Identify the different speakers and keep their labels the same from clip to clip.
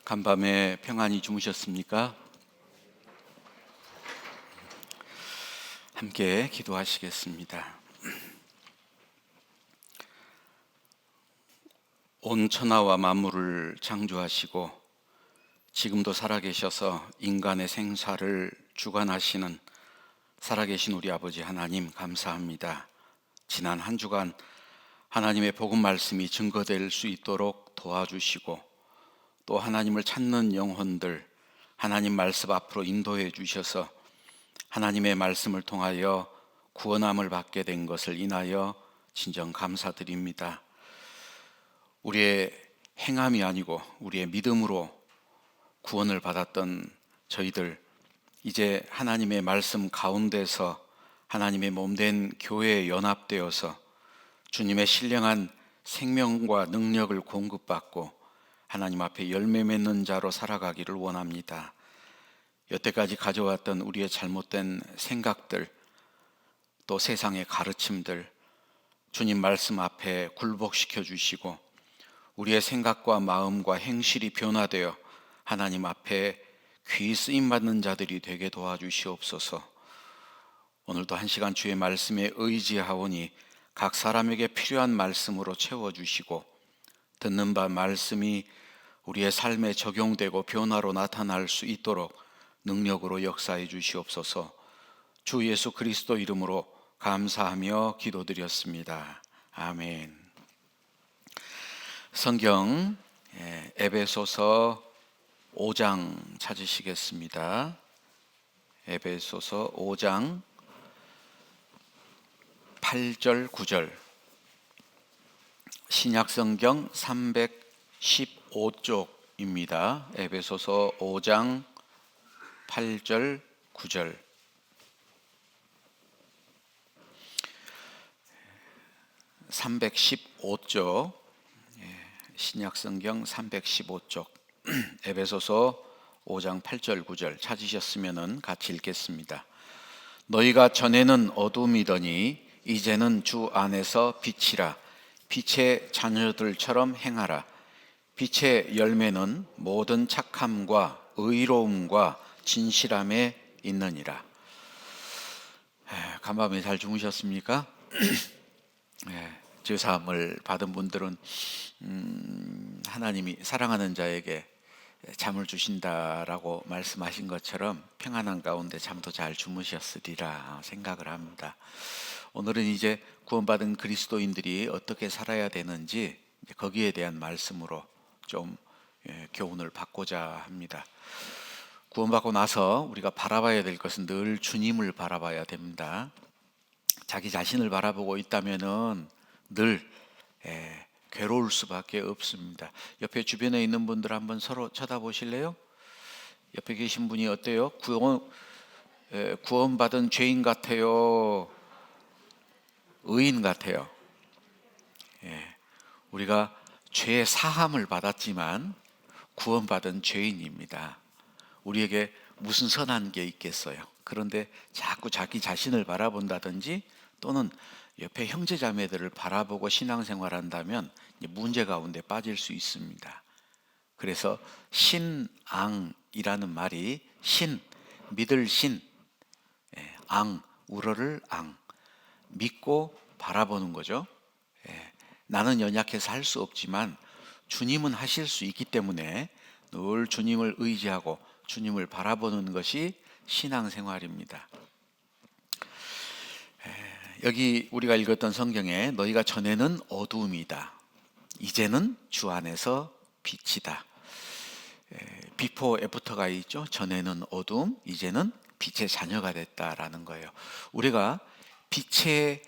Speaker 1: 간밤에 평안히 주무셨습니까? 함께 기도하시겠습니다. 온 천하와 만물을 창조하시고 지금도 살아계셔서 인간의 생사를 주관하시는 살아계신 우리 아버지 하나님 감사합니다. 지난 한 주간 하나님의 복음 말씀이 증거될 수 있도록 도와주시고 또 하나님을 찾는 영혼들 하나님 말씀 앞으로 인도해 주셔서 하나님의 말씀을 통하여 구원함을 받게 된 것을 인하여 진정 감사드립니다. 우리의 행함이 아니고 우리의 믿음으로 구원을 받았던 저희들, 이제 하나님의 말씀 가운데서 하나님의 몸된 교회에 연합되어서 주님의 신령한 생명과 능력을 공급받고 하나님 앞에 열매 맺는 자로 살아가기를 원합니다. 여태까지 가져왔던 우리의 잘못된 생각들, 또 세상의 가르침들 주님 말씀 앞에 굴복시켜 주시고 우리의 생각과 마음과 행실이 변화되어 하나님 앞에 귀히 쓰임받는 자들이 되게 도와주시옵소서. 오늘도 한 시간 주의 말씀에 의지하오니 각 사람에게 필요한 말씀으로 채워주시고 듣는 바 말씀이 우리의 삶에 적용되고 변화로 나타날 수 있도록 능력으로 역사해 주시옵소서. 주 예수 그리스도 이름으로 감사하며 기도드렸습니다. 아멘. 성경 에베소서 5장 찾으시겠습니다. 에베소서 5장 8절 9절 신약성경 315쪽입니다. 에베소서 5장 8절 9절 (315쪽) 신약성경 315쪽 에베소서 5장 8절 9절 찾으셨으면 같이 읽겠습니다. 너희가 전에는 어둠이더니 이제는 주 안에서 빛이라. 빛의 자녀들처럼 행하라. 빛의 열매는 모든 착함과 의로움과 진실함에 있느니라. 간밤에 잘 주무셨습니까? 제사함을 받은 분들은 하나님이 사랑하는 자에게 잠을 주신다라고 말씀하신 것처럼 평안한 가운데 잠도 잘 주무셨으리라 생각을 합니다. 오늘은 이제 구원받은 그리스도인들이 어떻게 살아야 되는지 거기에 대한 말씀으로 좀 교훈을 받고자 합니다. 구원받고 나서 우리가 바라봐야 될 것은 늘 주님을 바라봐야 됩니다. 자기 자신을 바라보고 있다면은 늘 괴로울 수밖에 없습니다. 옆에 주변에 있는 분들 한번 서로 쳐다보실래요? 옆에 계신 분이 어때요? 구원받은 죄인 같아요? 의인 같아요? 우리가 죄의 사함을 받았지만 구원받은 죄인입니다. 우리에게 무슨 선한 게 있겠어요? 그런데 자꾸 자기 자신을 바라본다든지 또는 옆에 형제 자매들을 바라보고 신앙생활한다면 문제 가운데 빠질 수 있습니다. 그래서 신앙이라는 말이 신, 믿을 신, 앙, 우러를 앙, 믿고 바라보는 거죠. 나는 연약해서 할 수 없지만 주님은 하실 수 있기 때문에 늘 주님을 의지하고 주님을 바라보는 것이 신앙생활입니다. 여기 우리가 읽었던 성경에 너희가 전에는 어두움이다, 이제는 주 안에서 빛이다. 비포 애프터가 있죠. 전에는 어두움, 이제는 빛의 자녀가 됐다라는 거예요. 우리가 빛의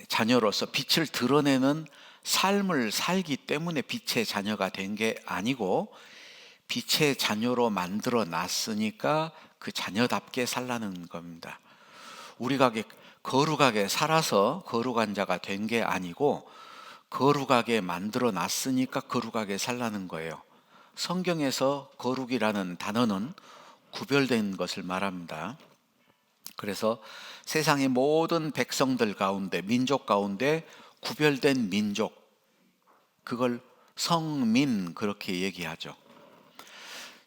Speaker 1: 자녀로서 빛을 드러내는 삶을 살기 때문에 빛의 자녀가 된 게 아니고 빛의 자녀로 만들어 놨으니까 그 자녀답게 살라는 겁니다. 우리가 거룩하게 살아서 거룩한 자가 된 게 아니고 거룩하게 만들어 놨으니까 거룩하게 살라는 거예요. 성경에서 거룩이라는 단어는 구별된 것을 말합니다. 그래서 세상의 모든 백성들 가운데, 민족 가운데 구별된 민족, 그걸 성민 그렇게 얘기하죠.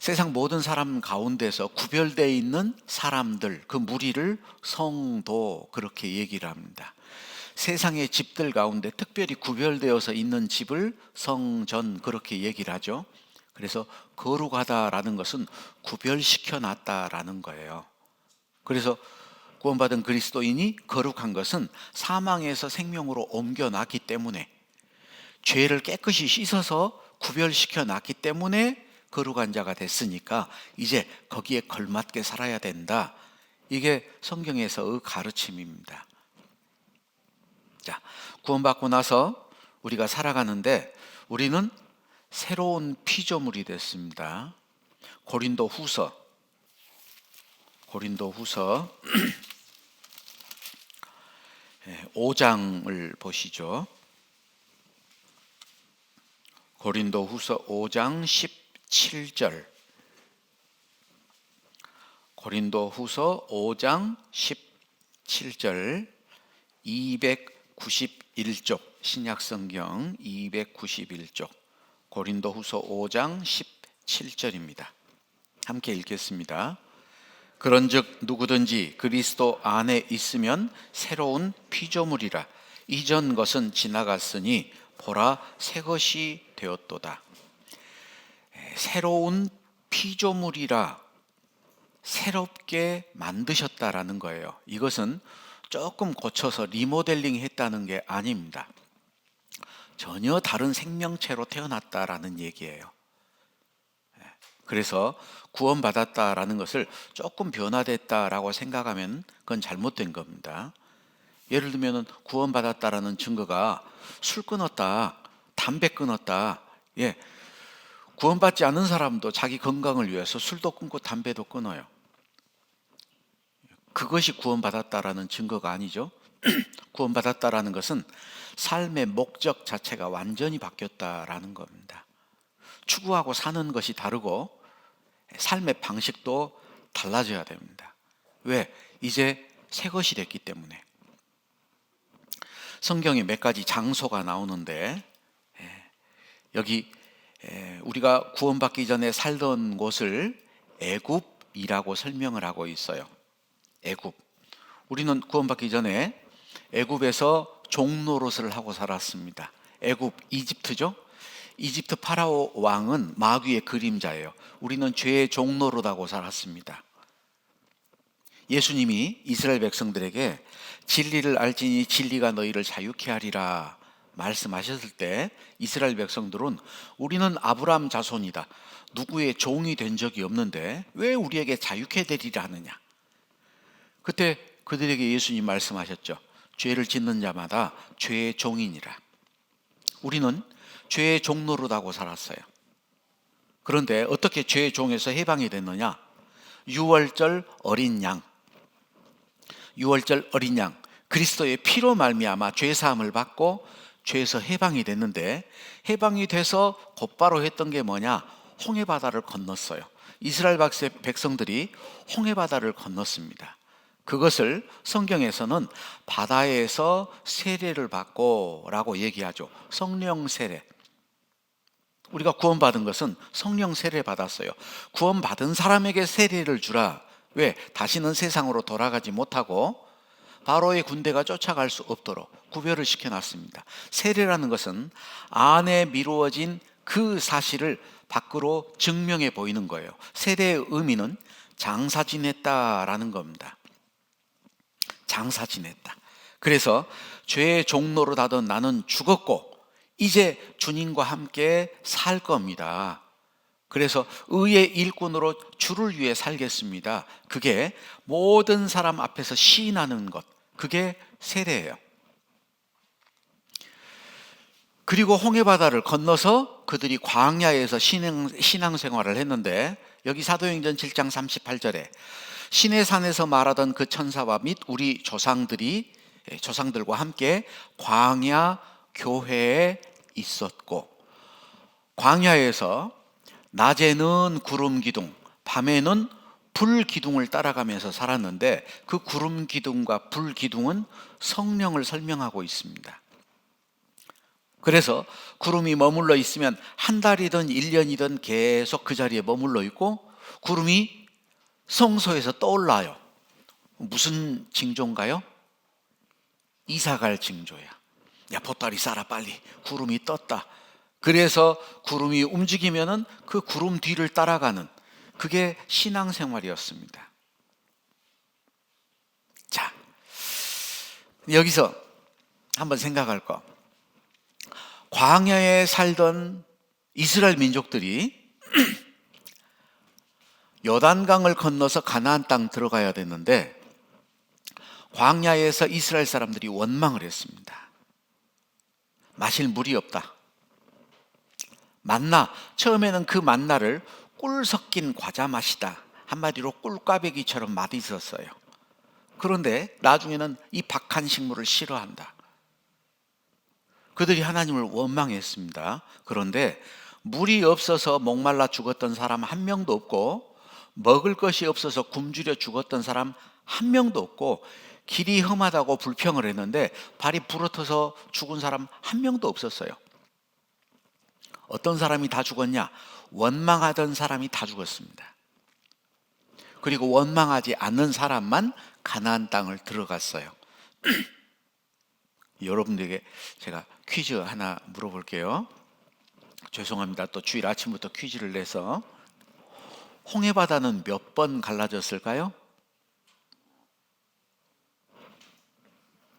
Speaker 1: 세상 모든 사람 가운데서 구별되어 있는 사람들, 그 무리를 성도 그렇게 얘기를 합니다. 세상의 집들 가운데 특별히 구별되어서 있는 집을 성전 그렇게 얘기를 하죠. 그래서 거룩하다라는 것은 구별시켜 놨다라는 거예요. 그래서 구원받은 그리스도인이 거룩한 것은 사망에서 생명으로 옮겨놨기 때문에, 죄를 깨끗이 씻어서 구별시켜 놨기 때문에 거룩한 자가 됐으니까 이제 거기에 걸맞게 살아야 된다. 이게 성경에서의 가르침입니다. 자, 구원받고 나서 우리가 살아가는데 우리는 새로운 피조물이 됐습니다. 고린도후서 5장을 보시죠. 고린도후서 5장 17절. 고린도후서 5장 17절 291쪽 신약성경 291쪽 고린도후서 5장 17절입니다. 함께 읽겠습니다. 그런즉 누구든지 그리스도 안에 있으면 새로운 피조물이라. 이전 것은 지나갔으니 보라 새 것이 되었도다. 새로운 피조물이라, 새롭게 만드셨다라는 거예요. 이것은 조금 고쳐서 리모델링 했다는 게 아닙니다. 전혀 다른 생명체로 태어났다라는 얘기예요. 그래서 구원받았다라는 것을 조금 변화됐다라고 생각하면 그건 잘못된 겁니다. 예를 들면 구원받았다라는 증거가 술 끊었다, 담배 끊었다. 구원받지 않은 사람도 자기 건강을 위해서 술도 끊고 담배도 끊어요. 그것이 구원받았다라는 증거가 아니죠. 구원받았다라는 것은 삶의 목적 자체가 완전히 바뀌었다라는 겁니다. 추구하고 사는 것이 다르고 삶의 방식도 달라져야 됩니다. 왜? 이제 새 것이 됐기 때문에. 성경에 몇 가지 장소가 나오는데, 여기 우리가 구원받기 전에 살던 곳을 애굽이라고 설명을 하고 있어요. 애굽. 우리는 구원받기 전에 애굽에서 종노릇을 하고 살았습니다. 애굽, 이집트죠. 이집트 파라오 왕은 마귀의 그림자예요. 우리는 죄의 종노릇하고 살았습니다. 예수님이 이스라엘 백성들에게 진리를 알지니 진리가 너희를 자유케 하리라 말씀하셨을 때 이스라엘 백성들은 우리는 아브라함 자손이다, 누구의 종이 된 적이 없는데 왜 우리에게 자유케 되리라 하느냐. 그때 그들에게 예수님 말씀하셨죠. 죄를 짓는 자마다 죄의 종이니라. 우리는 죄의 종노릇하고 살았어요. 그런데 어떻게 죄의 종에서 해방이 됐느냐? 유월절 어린 양, 그리스도의 피로 말미암아 죄 사함을 받고 죄에서 해방이 됐는데, 해방이 돼서 곧바로 했던 게 뭐냐? 홍해바다를 건넜어요. 이스라엘 백성들이 홍해바다를 건넜습니다. 그것을 성경에서는 바다에서 세례를 받고 라고 얘기하죠. 성령 세례. 우리가 구원받은 것은 성령 세례 받았어요. 구원받은 사람에게 세례를 주라. 왜? 다시는 세상으로 돌아가지 못하고 바로의 군대가 쫓아갈 수 없도록 구별을 시켜놨습니다. 세례라는 것은 안에 미루어진 그 사실을 밖으로 증명해 보이는 거예요. 세례의 의미는 장사 지냈다라는 겁니다. 장사 지냈다. 그래서 죄의 종로로 하던 나는 죽었고 이제 주님과 함께 살 겁니다. 그래서 의의 일꾼으로 주를 위해 살겠습니다. 그게 모든 사람 앞에서 시인하는 것, 그게 세례예요. 그리고 홍해바다를 건너서 그들이 광야에서 신앙생활을 했는데, 여기 사도행전 7장 38절에 시내산에서 말하던 그 천사와 및 우리 조상들과 함께 광야 교회에 있었고, 광야에서 낮에는 구름 기둥, 밤에는 불 기둥을 따라가면서 살았는데, 그 구름 기둥과 불 기둥은 성령을 설명하고 있습니다. 그래서 구름이 머물러 있으면 한 달이든 1년이든 계속 그 자리에 머물러 있고, 구름이 성소에서 떠올라요. 무슨 징조인가요? 이사갈 징조야. 야, 보따리 싸라 빨리. 구름이 떴다. 그래서 구름이 움직이면은 그 구름 뒤를 따라가는, 그게 신앙생활이었습니다. 자, 여기서 한번 생각할 거. 광야에 살던 이스라엘 민족들이 요단강을 건너서 가나안 땅 들어가야 되는데, 광야에서 이스라엘 사람들이 원망을 했습니다. 마실 물이 없다. 만나, 처음에는 그 만나를 꿀 섞인 과자 맛이다, 한마디로 꿀꽈배기처럼 맛있었어요. 그런데 나중에는 이 박한 식물을 싫어한다. 그들이 하나님을 원망했습니다. 그런데 물이 없어서 목말라 죽었던 사람 한 명도 없고, 먹을 것이 없어서 굶주려 죽었던 사람 한 명도 없고, 길이 험하다고 불평을 했는데 발이 부러져서 죽은 사람 한 명도 없었어요. 어떤 사람이 다 죽었냐? 원망하던 사람이 다 죽었습니다. 그리고 원망하지 않는 사람만 가나안 땅을 들어갔어요. 여러분들에게 제가 퀴즈 하나 물어볼게요. 죄송합니다. 또 주일 아침부터 퀴즈를 내서. 홍해바다는 몇 번 갈라졌을까요?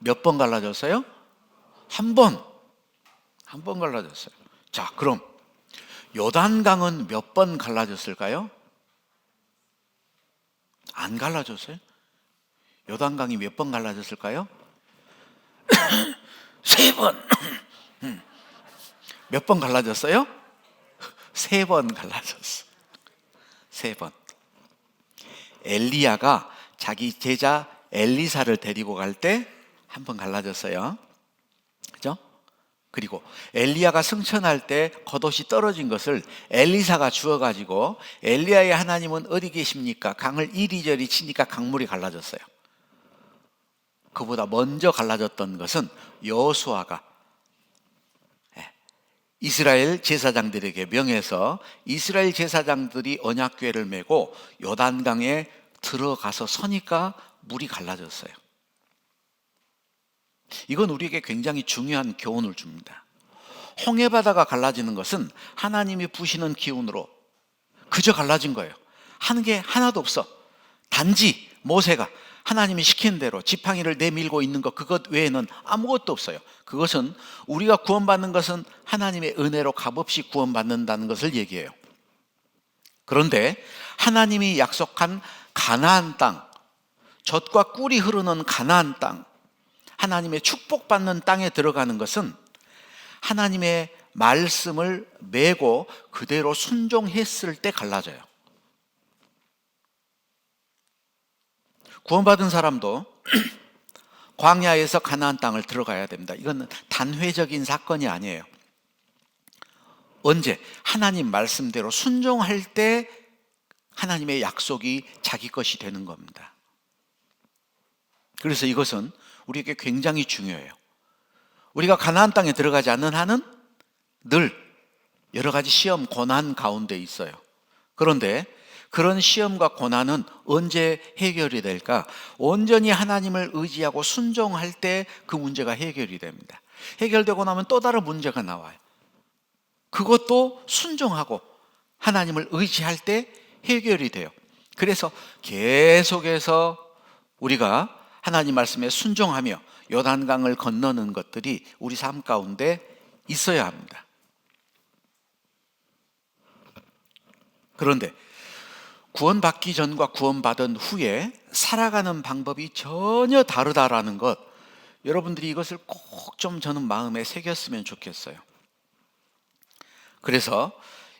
Speaker 1: 몇 번 갈라졌어요? 한 번. 한 번 갈라졌어요. 자, 그럼 요단강은 몇 번 갈라졌을까요? 안 갈라졌어요? 요단강이 몇 번 갈라졌을까요? 세 번. 몇 번 갈라졌어요? 세 번 갈라졌어. 세 번. 엘리야가 자기 제자 엘리사를 데리고 갈 때 한 번 갈라졌어요. 그죠? 그리고 엘리야가 승천할 때 겉옷이 떨어진 것을 엘리사가 주워가지고, 엘리야의 하나님은 어디 계십니까? 강을 이리저리 치니까 강물이 갈라졌어요. 그보다 먼저 갈라졌던 것은 여호수아가 이스라엘 제사장들에게 명해서 이스라엘 제사장들이 언약궤를 메고 요단강에 들어가서 서니까 물이 갈라졌어요. 이건 우리에게 굉장히 중요한 교훈을 줍니다. 홍해바다가 갈라지는 것은 하나님이 부시는 기운으로 그저 갈라진 거예요. 하는 게 하나도 없어. 단지 모세가 하나님이 시킨 대로 지팡이를 내밀고 있는 것, 그것 외에는 아무것도 없어요. 그것은 우리가 구원받는 것은 하나님의 은혜로 값없이 구원받는다는 것을 얘기해요. 그런데 하나님이 약속한 가나안 땅, 젖과 꿀이 흐르는 가나안 땅, 하나님의 축복받는 땅에 들어가는 것은 하나님의 말씀을 메고 그대로 순종했을 때 갈라져요. 구원받은 사람도 광야에서 가나안 땅을 들어가야 됩니다. 이건 단회적인 사건이 아니에요. 언제? 하나님 말씀대로 순종할 때 하나님의 약속이 자기 것이 되는 겁니다. 그래서 이것은 우리에게 굉장히 중요해요. 우리가 가나안 땅에 들어가지 않는 한은 늘 여러 가지 시험, 고난 가운데 있어요. 그런데 그런 시험과 고난은 언제 해결이 될까? 온전히 하나님을 의지하고 순종할 때 그 문제가 해결이 됩니다. 해결되고 나면 또 다른 문제가 나와요. 그것도 순종하고 하나님을 의지할 때 해결이 돼요. 그래서 계속해서 우리가 하나님 말씀에 순종하며 요단강을 건너는 것들이 우리 삶 가운데 있어야 합니다. 그런데 구원받기 전과 구원받은 후에 살아가는 방법이 전혀 다르다라는 것, 여러분들이 이것을 꼭 좀 저는 마음에 새겼으면 좋겠어요. 그래서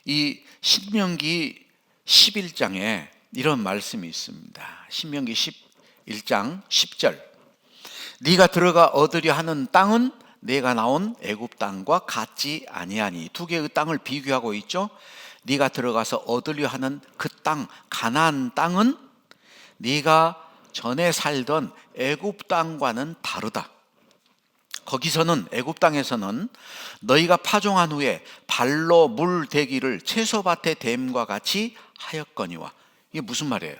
Speaker 1: 이 신명기 11장에 이런 말씀이 있습니다. 신명기 11장 10절. 네가 들어가 얻으려 하는 땅은 내가 나온 애굽 땅과 같지 아니하니. 두 개의 땅을 비교하고 있죠. 네가 들어가서 얻으려 하는 그 땅, 가나안 땅은 네가 전에 살던 애굽 땅과는 다르다. 거기서는 애굽 땅에서는 너희가 파종한 후에 발로 물 대기를 채소밭의 댐과 같이 하였거니와. 이게 무슨 말이에요?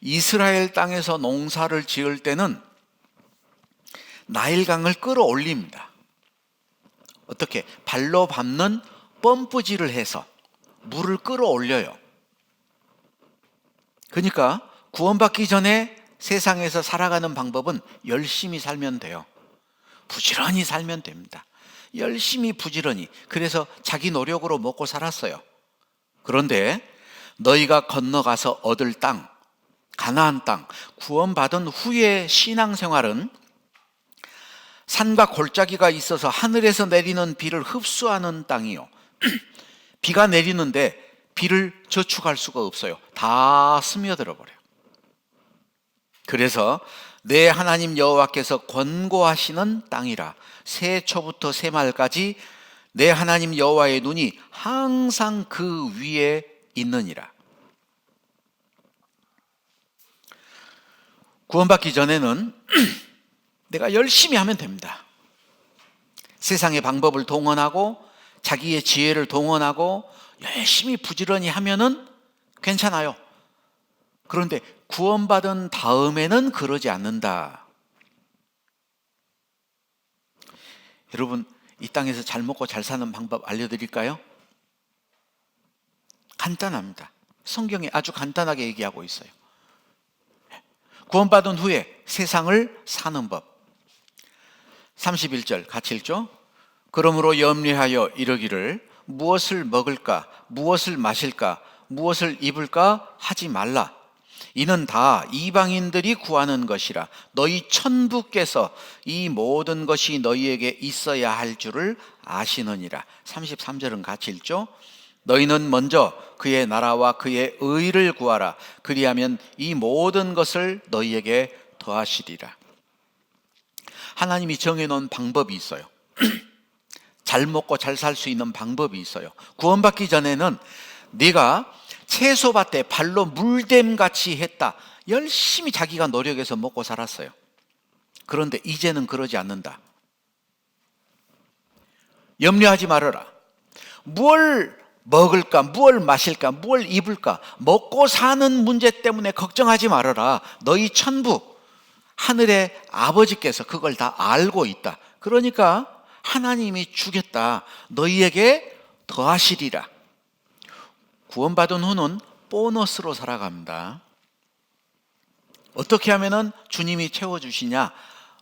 Speaker 1: 이스라엘 땅에서 농사를 지을 때는 나일강을 끌어올립니다. 어떻게? 발로 밟는 펌프질을 해서 물을 끌어올려요. 그러니까 구원받기 전에 세상에서 살아가는 방법은 열심히 살면 돼요. 부지런히 살면 됩니다. 열심히 부지런히. 그래서 자기 노력으로 먹고 살았어요. 그런데 너희가 건너가서 얻을 땅, 가나안 땅, 구원받은 후의 신앙생활은 산과 골짜기가 있어서 하늘에서 내리는 비를 흡수하는 땅이요. 비가 내리는데 비를 저축할 수가 없어요. 다 스며들어 버려요. 그래서 내 하나님 여호와께서 권고하시는 땅이라. 새초부터 새말까지 내 하나님 여호와의 눈이 항상 그 위에 있느니라. 구원받기 전에는 내가 열심히 하면 됩니다. 세상의 방법을 동원하고 자기의 지혜를 동원하고 열심히 부지런히 하면은 괜찮아요. 그런데 구원받은 다음에는 그러지 않는다. 여러분, 이 땅에서 잘 먹고 잘 사는 방법 알려드릴까요? 간단합니다. 성경에 아주 간단하게 얘기하고 있어요. 구원받은 후에 세상을 사는 법. 31절 같이 읽죠. 그러므로 염려하여 이르기를 무엇을 먹을까, 무엇을 마실까, 무엇을 입을까 하지 말라. 이는 다 이방인들이 구하는 것이라. 너희 천부께서 이 모든 것이 너희에게 있어야 할 줄을 아시느니라. 33절은 같이 읽죠. 너희는 먼저 그의 나라와 그의 의를 구하라. 그리하면 이 모든 것을 너희에게 더하시리라. 하나님이 정해놓은 방법이 있어요. 잘 먹고 잘 살 수 있는 방법이 있어요. 구원받기 전에는 네가 채소밭에 발로 물댐같이 했다. 열심히 자기가 노력해서 먹고 살았어요. 그런데 이제는 그러지 않는다. 염려하지 말아라. 무엇을 먹을까, 무엇을 마실까, 무엇을 입을까, 먹고 사는 문제 때문에 걱정하지 말아라. 너희 천부, 하늘의 아버지께서 그걸 다 알고 있다. 그러니까 하나님이 주겠다. 너희에게 더하시리라. 구원받은 후는 보너스로 살아갑니다. 어떻게 하면 주님이 채워주시냐?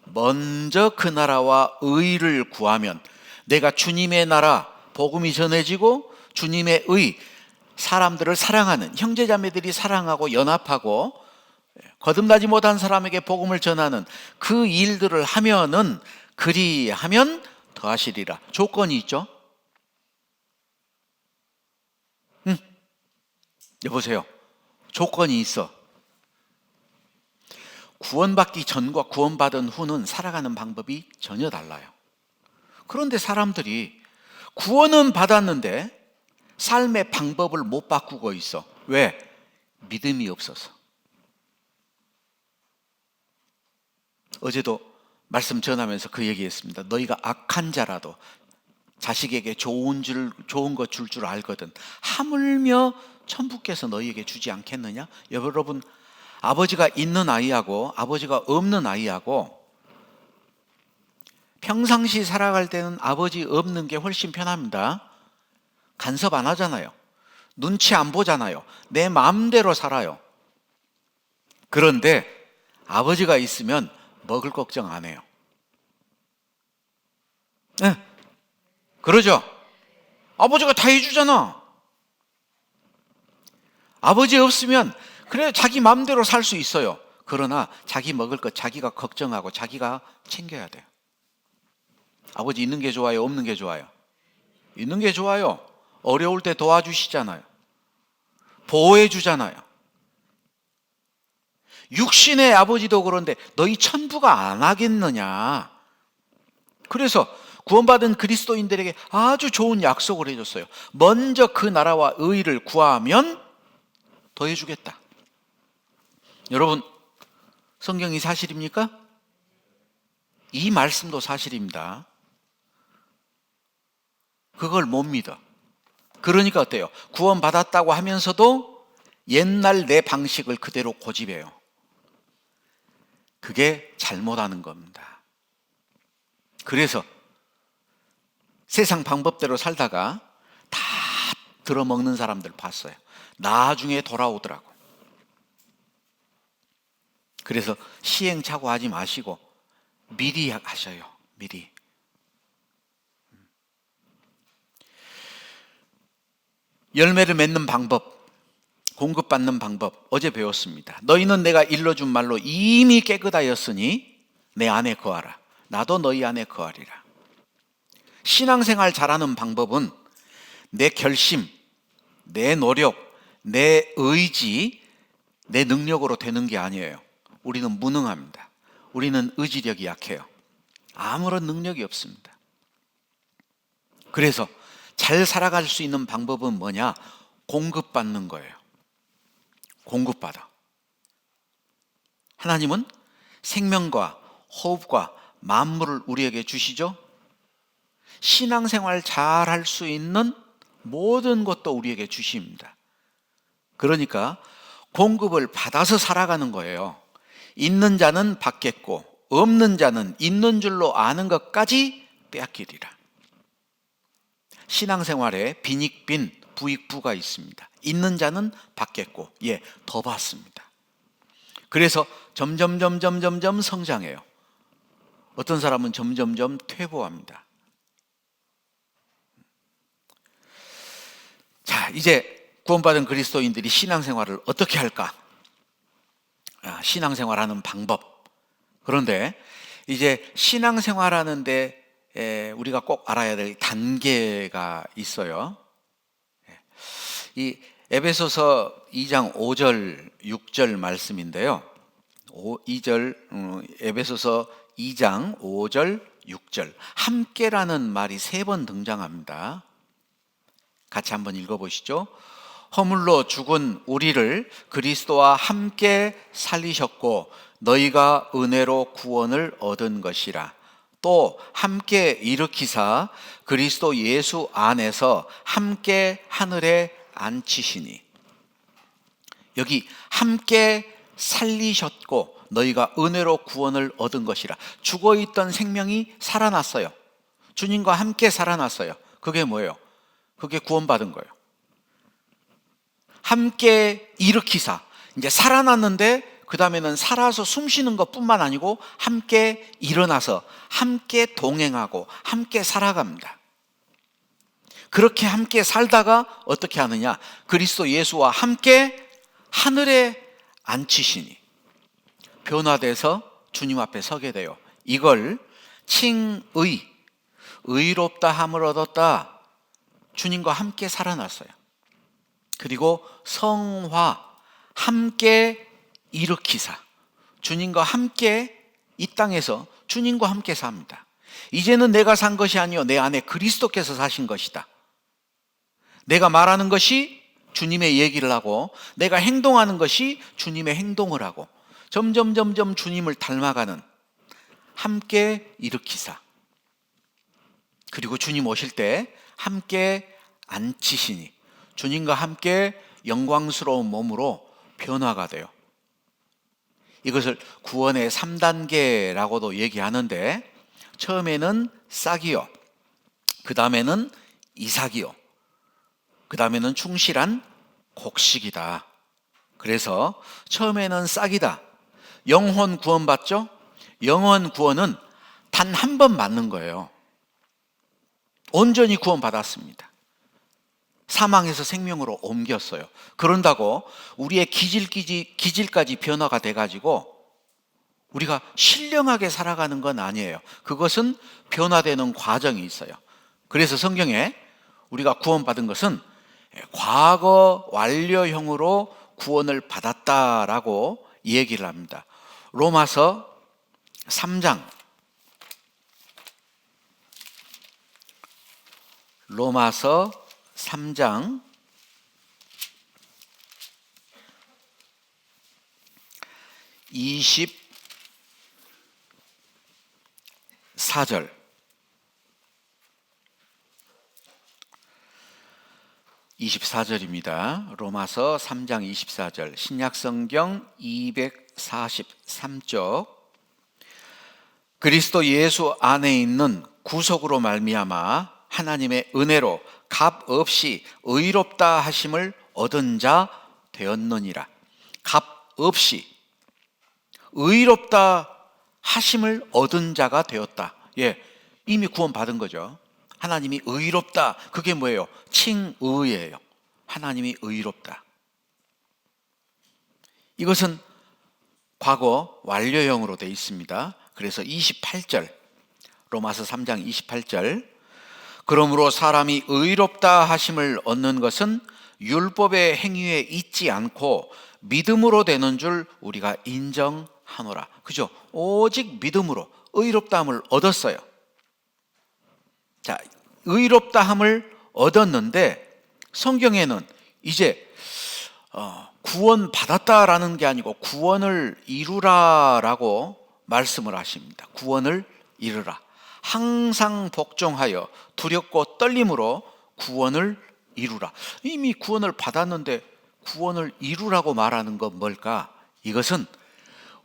Speaker 1: 먼저 그 나라와 의를 구하면 내가 주님의 나라, 복음이 전해지고 주님의 의, 사람들을 사랑하는, 형제자매들이 사랑하고 연합하고 거듭나지 못한 사람에게 복음을 전하는 그 일들을 하면은, 그리하면 더하시리라. 조건이 있죠. 여보세요. 조건이 있어. 구원받기 전과 구원받은 후는 살아가는 방법이 전혀 달라요. 그런데 사람들이 구원은 받았는데 삶의 방법을 못 바꾸고 있어. 왜? 믿음이 없어서. 어제도 말씀 전하면서 그 얘기했습니다. 너희가 악한 자라도 자식에게 좋은 것 줄 줄 알거든 하물며 천부께서 너희에게 주지 않겠느냐? 여러분, 아버지가 있는 아이하고 아버지가 없는 아이하고 평상시 살아갈 때는 아버지 없는 게 훨씬 편합니다. 간섭 안 하잖아요. 눈치 안 보잖아요. 내 마음대로 살아요. 그런데 아버지가 있으면 먹을 걱정 안 해요. 네. 그러죠? 아버지가 다 해주잖아. 아버지 없으면 그래 자기 마음대로 살 수 있어요. 그러나 자기 먹을 것 자기가 걱정하고 자기가 챙겨야 돼요. 아버지 있는 게 좋아요? 없는 게 좋아요? 있는 게 좋아요. 어려울 때 도와주시잖아요. 보호해 주잖아요. 육신의 아버지도 그런데 너희 천부가 안 하겠느냐. 그래서 구원받은 그리스도인들에게 아주 좋은 약속을 해줬어요. 먼저 그 나라와 의를 구하면 더해주겠다. 여러분, 성경이 사실입니까? 이 말씀도 사실입니다. 그걸 못 믿어. 그러니까 어때요? 구원받았다고 하면서도 옛날 내 방식을 그대로 고집해요. 그게 잘못하는 겁니다. 그래서 세상 방법대로 살다가 다 들어먹는 사람들 봤어요. 나중에 돌아오더라고. 그래서 시행착오하지 마시고 미리 하셔요. 미리. 열매를 맺는 방법, 공급받는 방법 어제 배웠습니다. 너희는 내가 일러준 말로 이미 깨끗하였으니 내 안에 거하라. 나도 너희 안에 거하리라. 신앙생활 잘하는 방법은 내 결심, 내 노력, 내 의지, 내 능력으로 되는 게 아니에요. 우리는 무능합니다. 우리는 의지력이 약해요. 아무런 능력이 없습니다. 그래서 잘 살아갈 수 있는 방법은 뭐냐? 공급받는 거예요. 공급받아. 하나님은 생명과 호흡과 만물을 우리에게 주시죠. 신앙생활 잘 할 수 있는 모든 것도 우리에게 주십니다. 그러니까 공급을 받아서 살아가는 거예요. 있는 자는 받겠고 없는 자는 있는 줄로 아는 것까지 빼앗기리라. 신앙생활에 빈익빈 부익부가 있습니다. 있는 자는 받겠고 더 받습니다. 그래서 점점 성장해요. 어떤 사람은 점점 퇴보합니다. 자, 이제 구원받은 그리스도인들이 신앙생활을 어떻게 할까? 신앙생활하는 방법. 그런데 이제 신앙생활하는데 우리가 꼭 알아야 될 단계가 있어요. 이 에베소서 2장 5절 6절 말씀인데요. 에베소서 2장 5절 6절 함께라는 말이 3번 등장합니다. 같이 한번 읽어보시죠. 허물로 죽은 우리를 그리스도와 함께 살리셨고 너희가 은혜로 구원을 얻은 것이라. 또 함께 일으키사 그리스도 예수 안에서 함께 하늘에 앉히시니. 여기 함께 살리셨고 너희가 은혜로 구원을 얻은 것이라. 죽어있던 생명이 살아났어요. 주님과 함께 살아났어요. 그게 뭐예요? 그게 구원받은 거예요. 함께 일으키사. 이제 살아났는데 그 다음에는 살아서 숨쉬는 것뿐만 아니고 함께 일어나서 함께 동행하고 함께 살아갑니다. 그렇게 함께 살다가 어떻게 하느냐? 그리스도 예수와 함께 하늘에 앉히시니 변화돼서 주님 앞에 서게 돼요. 이걸 칭의, 의롭다 함을 얻었다. 주님과 함께 살아났어요. 그리고 성화, 함께 일으키사. 주님과 함께 이 땅에서 주님과 함께 삽니다. 이제는 내가 산 것이 아니요 내 안에 그리스도께서 사신 것이다. 내가 말하는 것이 주님의 얘기를 하고 내가 행동하는 것이 주님의 행동을 하고 점점 주님을 닮아가는 함께 일으키사. 그리고 주님 오실 때 함께 앉히시니 주님과 함께 영광스러운 몸으로 변화가 돼요. 이것을 구원의 3단계라고도 얘기하는데 처음에는 싹이요, 그 다음에는 이삭이요, 그 다음에는 충실한 곡식이다. 그래서 처음에는 싹이다. 영혼 구원받죠? 영혼 구원은 단 한 번 받는 거예요. 온전히 구원받았습니다. 사망에서 생명으로 옮겼어요. 그런다고 우리의 기질까지 변화가 돼가지고 우리가 신령하게 살아가는 건 아니에요. 그것은 변화되는 과정이 있어요. 그래서 성경에 우리가 구원받은 것은 과거 완료형으로 구원을 받았다라고 얘기를 합니다. 로마서 3장 20 24절. 로마서 3장 24절. 신약성경 243쪽. 그리스도 예수 안에 있는 구속으로 말미암아 하나님의 은혜로 값 없이 의롭다 하심을 얻은 자 되었느니라. 값 없이 의롭다 하심을 얻은 자가 되었다. 이미 구원받은 거죠. 하나님이 의롭다. 그게 뭐예요? 칭의예요. 하나님이 의롭다. 이것은 과거 완료형으로 되어 있습니다. 그래서 28절, 로마서 3장 28절. 그러므로 사람이 의롭다 하심을 얻는 것은 율법의 행위에 있지 않고 믿음으로 되는 줄 우리가 인정하노라. 그죠? 오직 믿음으로 의롭다함을 얻었어요. 자, 의롭다함을 얻었는데 성경에는 이제 구원 받았다라는 게 아니고 구원을 이루라라고 말씀을 하십니다. 구원을 이루라. 항상 복종하여 두렵고 떨림으로 구원을 이루라. 이미 구원을 받았는데 구원을 이루라고 말하는 건 뭘까? 이것은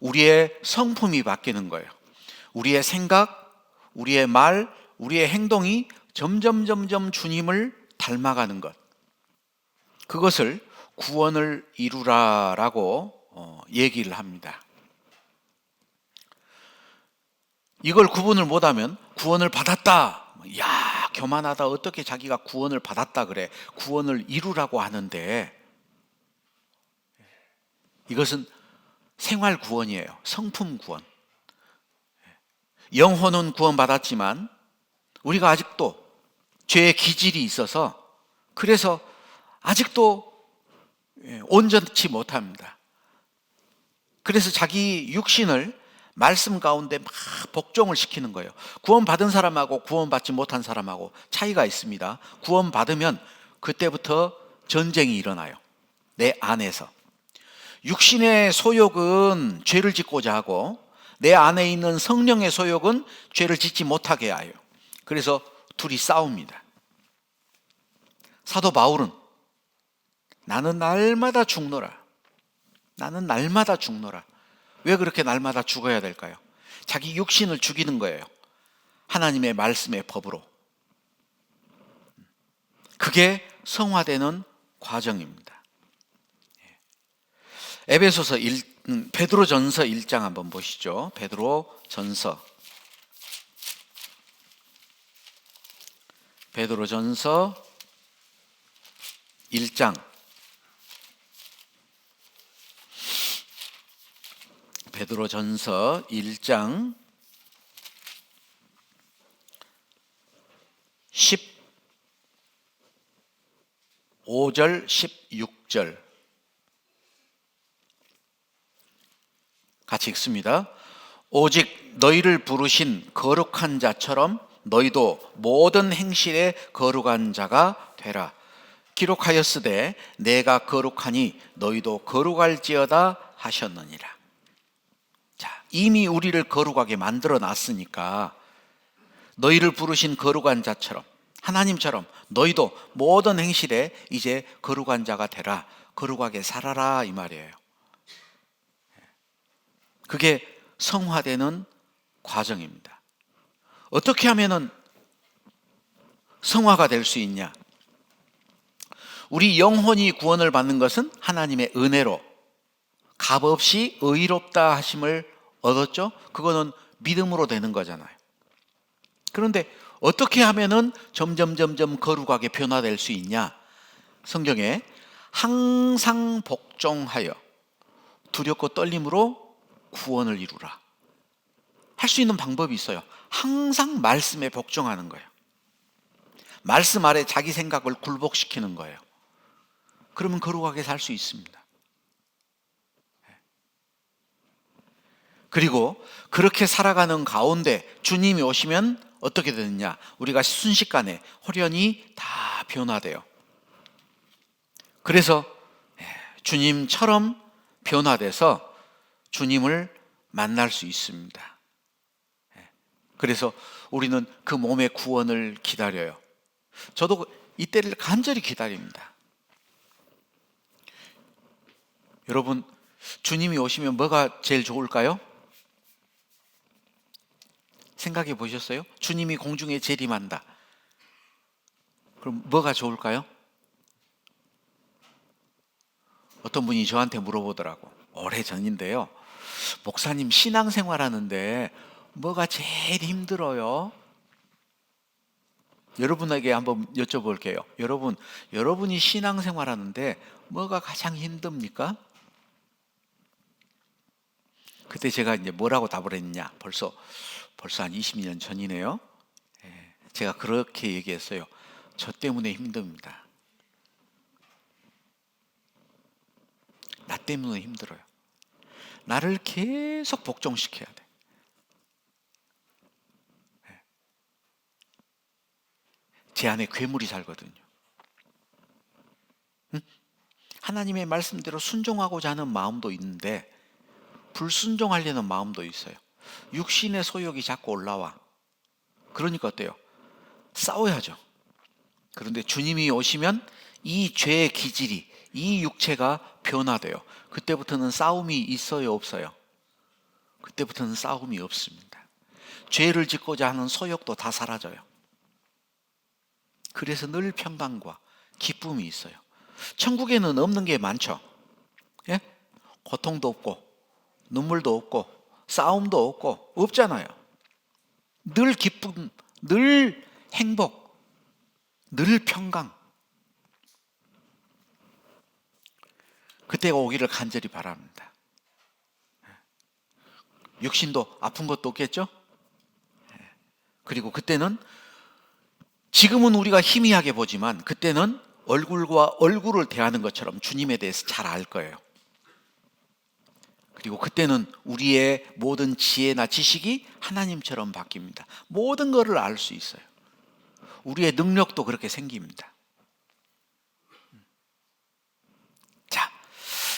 Speaker 1: 우리의 성품이 바뀌는 거예요. 우리의 생각, 우리의 말, 우리의 행동이 점점 주님을 닮아가는 것. 그것을 구원을 이루라라고 얘기를 합니다. 이걸 구분을 못하면 구원을 받았다. 야, 교만하다. 어떻게 자기가 구원을 받았다 그래. 구원을 이루라고 하는데 이것은 생활 구원이에요. 성품 구원. 영혼은 구원받았지만 우리가 아직도 죄의 기질이 있어서 그래서 아직도 온전치 못합니다. 그래서 자기 육신을 말씀 가운데 막 복종을 시키는 거예요. 구원받은 사람하고 구원받지 못한 사람하고 차이가 있습니다. 구원받으면 그때부터 전쟁이 일어나요. 내 안에서. 육신의 소욕은 죄를 짓고자 하고 내 안에 있는 성령의 소욕은 죄를 짓지 못하게 하여. 그래서 둘이 싸웁니다. 사도 바울은 나는 날마다 죽노라. 나는 날마다 죽노라. 왜 그렇게 날마다 죽어야 될까요? 자기 육신을 죽이는 거예요. 하나님의 말씀의 법으로. 그게 성화되는 과정입니다. 에베소서 베드로전서 1장 한번 보시죠. 베드로전서 1장 베드로전서 1장 15절 16절 같이 읽습니다. 오직 너희를 부르신 거룩한 자처럼 너희도 모든 행실에 거룩한 자가 되라. 기록하였으되 내가 거룩하니 너희도 거룩할지어다 하셨느니라. 자, 이미 우리를 거룩하게 만들어 놨으니까 너희를 부르신 거룩한 자처럼 하나님처럼 너희도 모든 행실에 이제 거룩한 자가 되라. 거룩하게 살아라 이 말이에요. 그게 성화되는 과정입니다. 어떻게 하면은 성화가 될 수 있냐? 우리 영혼이 구원을 받는 것은 하나님의 은혜로 값없이 의롭다 하심을 얻었죠. 그거는 믿음으로 되는 거잖아요. 그런데 어떻게 하면은 점점 거룩하게 변화될 수 있냐? 성경에 항상 복종하여 두렵고 떨림으로 구원을 이루라. 할 수 있는 방법이 있어요. 항상 말씀에 복종하는 거예요. 말씀 아래 자기 생각을 굴복시키는 거예요. 그러면 거룩하게 살 수 있습니다. 그리고 그렇게 살아가는 가운데 주님이 오시면 어떻게 되느냐? 우리가 순식간에 홀연히 다 변화돼요. 그래서 주님처럼 변화돼서 주님을 만날 수 있습니다. 그래서 우리는 그 몸의 구원을 기다려요. 저도 이때를 간절히 기다립니다. 여러분, 주님이 오시면 뭐가 제일 좋을까요? 생각해 보셨어요? 주님이 공중에 재림한다. 그럼 뭐가 좋을까요? 어떤 분이 저한테 물어보더라고. 오래전인데요. 목사님, 신앙생활 하는데 뭐가 제일 힘들어요? 여러분에게 한번 여쭤볼게요. 여러분이 신앙생활 하는데 뭐가 가장 힘듭니까? 그때 제가 이제 뭐라고 답을 했냐? 벌써 한 20년 전이네요. 제가 그렇게 얘기했어요. 저 때문에 힘듭니다. 나 때문에 힘들어요. 나를 계속 복종시켜야 돼. 제 안에 괴물이 살거든요. 하나님의 말씀대로 순종하고자 하는 마음도 있는데 불순종하려는 마음도 있어요. 육신의 소욕이 자꾸 올라와. 그러니까 어때요? 싸워야죠. 그런데 주님이 오시면 이 죄의 기질이, 이 육체가 변화돼요. 그때부터는 싸움이 있어요, 없어요? 그때부터는 싸움이 없습니다. 죄를 짓고자 하는 소욕도 다 사라져요. 그래서 늘 평강과 기쁨이 있어요. 천국에는 없는 게 많죠. 예? 고통도 없고 눈물도 없고 싸움도 없고 없잖아요. 늘 기쁨, 늘 행복, 늘 평강. 그때가 오기를 간절히 바랍니다. 육신도 아픈 것도 없겠죠? 그리고 그때는, 지금은 우리가 희미하게 보지만 그때는 얼굴과 얼굴을 대하는 것처럼 주님에 대해서 잘 알 거예요. 그리고 그때는 우리의 모든 지혜나 지식이 하나님처럼 바뀝니다. 모든 것을 알 수 있어요. 우리의 능력도 그렇게 생깁니다. 자,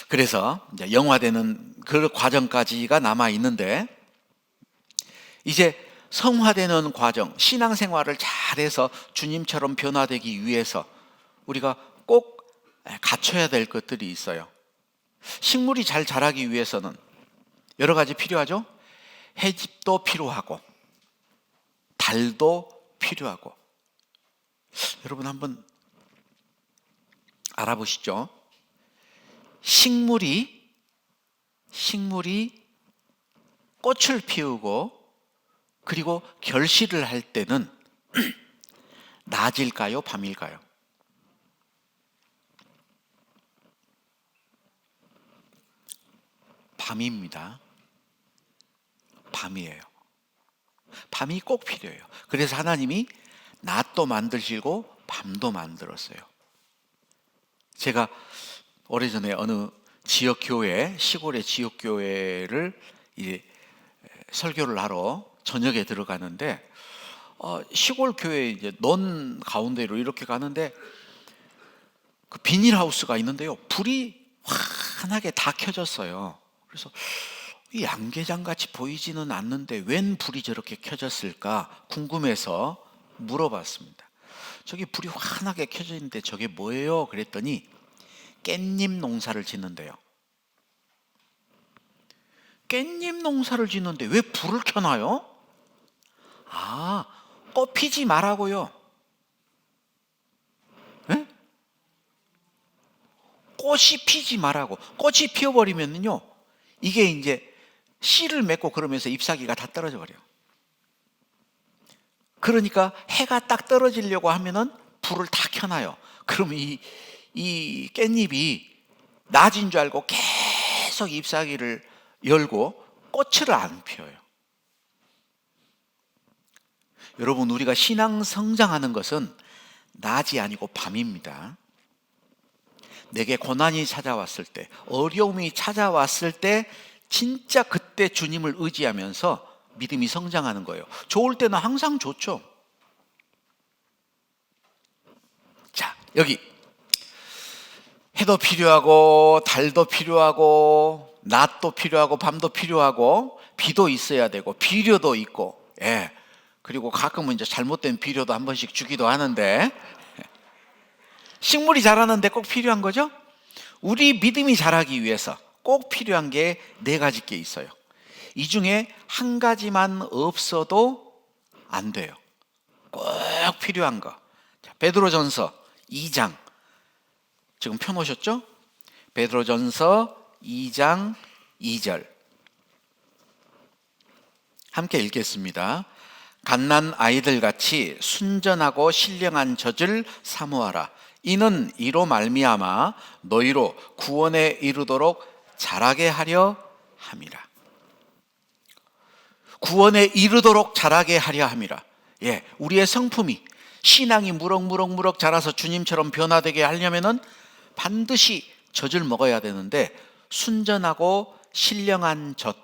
Speaker 1: 그래서 이제 영화되는 그 과정까지가 남아 있는데, 이제 성화되는 과정, 신앙생활을 잘해서 주님처럼 변화되기 위해서 우리가 꼭 갖춰야 될 것들이 있어요. 식물이 잘 자라기 위해서는 여러 가지 필요하죠. 햇집도 필요하고 달도 필요하고. 여러분 한번 알아보시죠. 식물이 꽃을 피우고 그리고 결실을 할 때는 낮일까요, 밤일까요? 밤입니다. 밤이에요. 밤이 꼭 필요해요. 그래서 하나님이 낮도 만드시고 밤도 만들었어요. 제가 오래전에 어느 지역교회, 시골의 지역교회를 설교를 하러 저녁에 들어가는데, 시골 교회 이제 논 가운데로 이렇게 가는데 그 비닐하우스가 있는데요, 불이 환하게 다 켜졌어요. 그래서 이 양계장 같이 보이지는 않는데 웬 불이 저렇게 켜졌을까 궁금해서 물어봤습니다. 저기 불이 환하게 켜져 있는데 저게 뭐예요? 그랬더니 깻잎 농사를 짓는데요. 깻잎 농사를 짓는데 왜 불을 켜나요? 아, 꽃 피지 말라고요. 네? 꽃이 피지 말라고. 꽃이 피어버리면요, 이게 이제 씨를 맺고 그러면서 잎사귀가 다 떨어져 버려요. 그러니까 해가 딱 떨어지려고 하면은 불을 다 켜놔요. 그럼 이 깻잎이 낮인 줄 알고 계속 잎사귀를 열고 꽃을 안 피워요. 여러분, 우리가 신앙 성장하는 것은 낮이 아니고 밤입니다. 내게 고난이 찾아왔을 때, 어려움이 찾아왔을 때 진짜 그때 주님을 의지하면서 믿음이 성장하는 거예요. 좋을 때는 항상 좋죠. 자, 여기 해도 필요하고 달도 필요하고 낮도 필요하고 밤도 필요하고 비도 있어야 되고 비료도 있고, 예, 그리고 가끔은 이제 잘못된 비료도 한 번씩 주기도 하는데, 식물이 자라는데 꼭 필요한 거죠? 우리 믿음이 자라기 위해서 꼭 필요한 게 4가지 게 있어요. 이 중에 한 가지만 없어도 안 돼요. 꼭 필요한 거. 자, 베드로전서 2장 지금 펴놓으셨죠? 베드로전서 2장 2절 함께 읽겠습니다. 갓난 아이들 같이 순전하고 신령한 젖을 사모하라. 이는 이로 말미암아 너희로 구원에 이르도록 자라게 하려 함이라. 구원에 이르도록 자라게 하려 함이라. 예, 우리의 성품이, 신앙이 무럭무럭 자라서 주님처럼 변화되게 하려면은 반드시 젖을 먹어야 되는데, 순전하고 신령한 젖,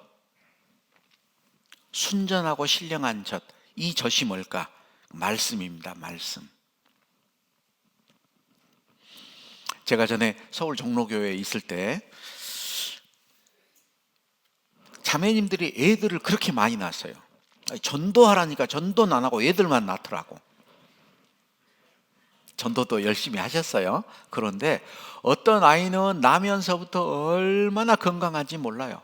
Speaker 1: 순전하고 신령한 젖, 이 젖이 뭘까? 말씀입니다. 말씀. 제가 전에 서울 종로교회에 있을 때 자매님들이 애들을 그렇게 많이 낳았어요. 전도하라니까 전도는 안 하고 애들만 낳더라고. 전도도 열심히 하셨어요. 그런데 어떤 아이는 나면서부터 얼마나 건강한지 몰라요.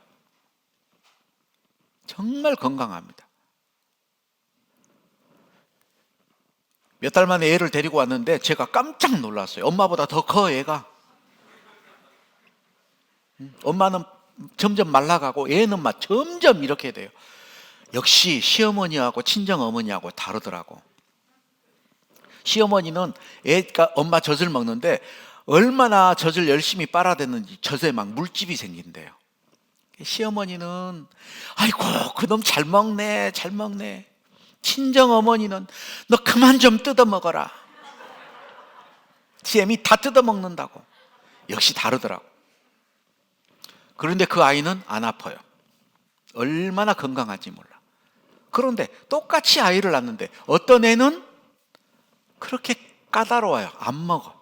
Speaker 1: 정말 건강합니다. 몇 달 만에 애를 데리고 왔는데 제가 깜짝 놀랐어요. 엄마보다 더 커, 애가. 엄마는 점점 말라가고 애는 막 점점 이렇게 돼요. 역시 시어머니하고 친정어머니하고 다르더라고. 시어머니는 애가 엄마 젖을 먹는데 얼마나 젖을 열심히 빨아댔는지 젖에 막 물집이 생긴대요. 시어머니는 아이고 그놈 잘 먹네 잘 먹네. 친정어머니는 너 그만 좀 뜯어먹어라. 쌤이 다 뜯어먹는다고. 역시 다르더라고. 그런데 그 아이는 안 아파요. 얼마나 건강한지 몰라. 그런데 똑같이 아이를 낳는데 어떤 애는 그렇게 까다로워요. 안 먹어.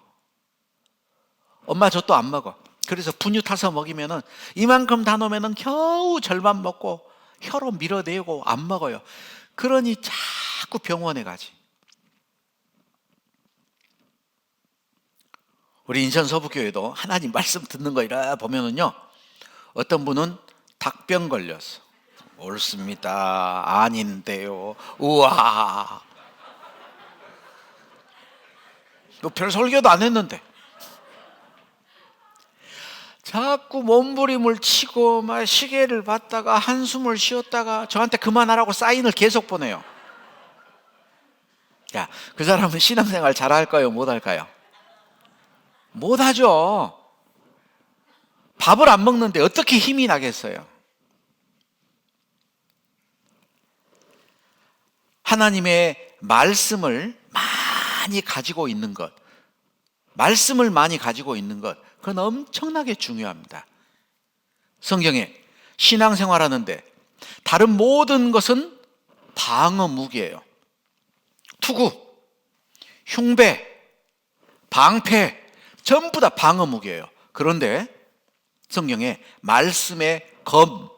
Speaker 1: 엄마 젖도 안 먹어. 그래서 분유 타서 먹이면은 이만큼 다 놓으면은 겨우 절반 먹고 혀로 밀어내고 안 먹어요. 그러니 자꾸 병원에 가지. 우리 인천 서부교회도 하나님 말씀 듣는 거 이라 보면은요, 어떤 분은 닭병 걸렸어. 옳습니다. 아닌데요. 우와. 너 별 설교도 안 했는데. 자꾸 몸부림을 치고 막 시계를 봤다가 한숨을 쉬었다가 저한테 그만하라고 사인을 계속 보내요. 야, 그 사람은 신앙생활 잘할까요? 못할까요? 못하죠. 밥을 안 먹는데 어떻게 힘이 나겠어요? 하나님의 말씀을 많이 가지고 있는 것, 말씀을 많이 가지고 있는 것, 그건 엄청나게 중요합니다. 성경에 신앙생활하는데 다른 모든 것은 방어 무기예요. 투구, 흉배, 방패 전부 다 방어 무기예요. 그런데 성경에 말씀의 검,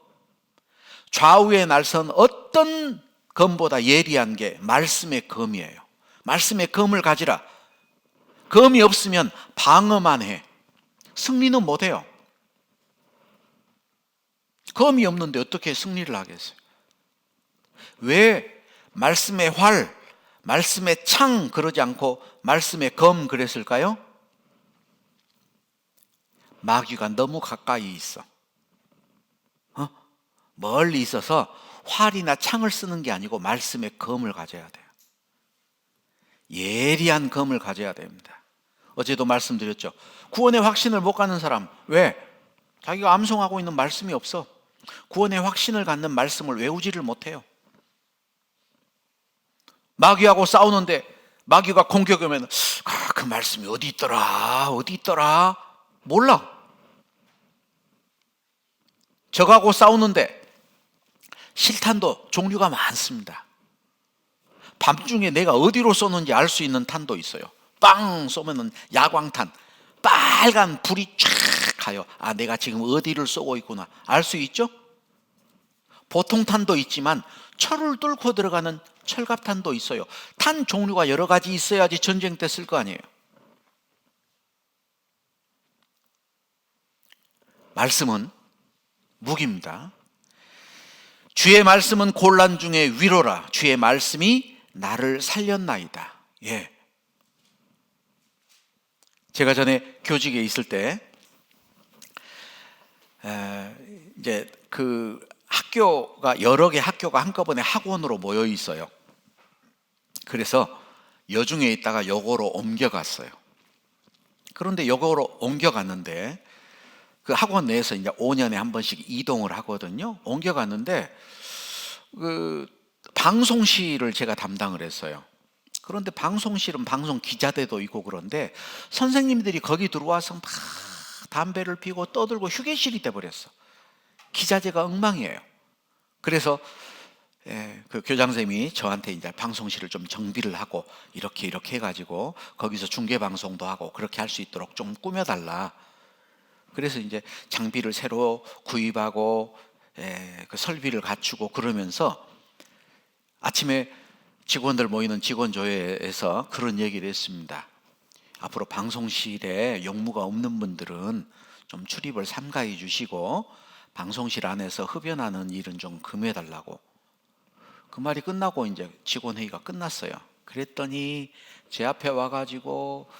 Speaker 1: 좌우의 날선 어떤 검보다 예리한 게 말씀의 검이에요. 말씀의 검을 가지라. 검이 없으면 방어만 해. 승리는 못해요. 검이 없는데 어떻게 승리를 하겠어요? 왜 말씀의 활, 말씀의 창 그러지 않고 말씀의 검 그랬을까요? 마귀가 너무 가까이 있어. 멀리 있어서 활이나 창을 쓰는 게 아니고 말씀의 검을 가져야 돼요. 예리한 검을 가져야 됩니다. 어제도 말씀드렸죠. 구원의 확신을 못 갖는 사람, 왜? 자기가 암송하고 있는 말씀이 없어. 구원의 확신을 갖는 말씀을 외우지를 못해요. 마귀하고 싸우는데 마귀가 공격이 오면 그 말씀이 어디 있더라 몰라. 적하고 싸우는데 실탄도 종류가 많습니다. 밤중에 내가 어디로 쏘는지 알 수 있는 탄도 있어요. 빵 쏘면은 야광탄, 빨간 불이 쫙 가요. 아, 내가 지금 어디를 쏘고 있구나 알 수 있죠? 보통 탄도 있지만 철을 뚫고 들어가는 철갑탄도 있어요. 탄 종류가 여러 가지 있어야지 전쟁 때 쓸 거 아니에요. 말씀은 무기입니다. 주의 말씀은 곤란 중에 위로라. 주의 말씀이 나를 살렸나이다. 예. 제가 전에 교직에 있을 때 이제 그 학교가 여러 개 학교가 한꺼번에 학원으로 모여 있어요. 그래서 여중에 있다가 여고로 옮겨갔어요. 그런데 여고로 옮겨갔는데 그 학원 내에서 이제 5년에 한 번씩 이동을 하거든요. 옮겨갔는데 그 방송실을 제가 담당을 했어요. 그런데 방송실은 방송 기자대도 있고 그런데 선생님들이 거기 들어와서 막 담배를 피고 떠들고 휴게실이 돼버렸어. 기자재가 엉망이에요. 그래서 그 교장선생님이 저한테 이제 방송실을 좀 정비를 하고 이렇게 해가지고 거기서 중계 방송도 하고 그렇게 할 수 있도록 좀 꾸며달라. 그래서 이제 장비를 새로 구입하고 그 설비를 갖추고 그러면서 아침에 직원들 모이는 직원조회에서 그런 얘기를 했습니다. 앞으로 방송실에 용무가 없는 분들은 좀 출입을 삼가해 주시고 방송실 안에서 흡연하는 일은 좀 금해달라고. 그 말이 끝나고 이제 직원회의가 끝났어요. 그랬더니 제 앞에 와가지고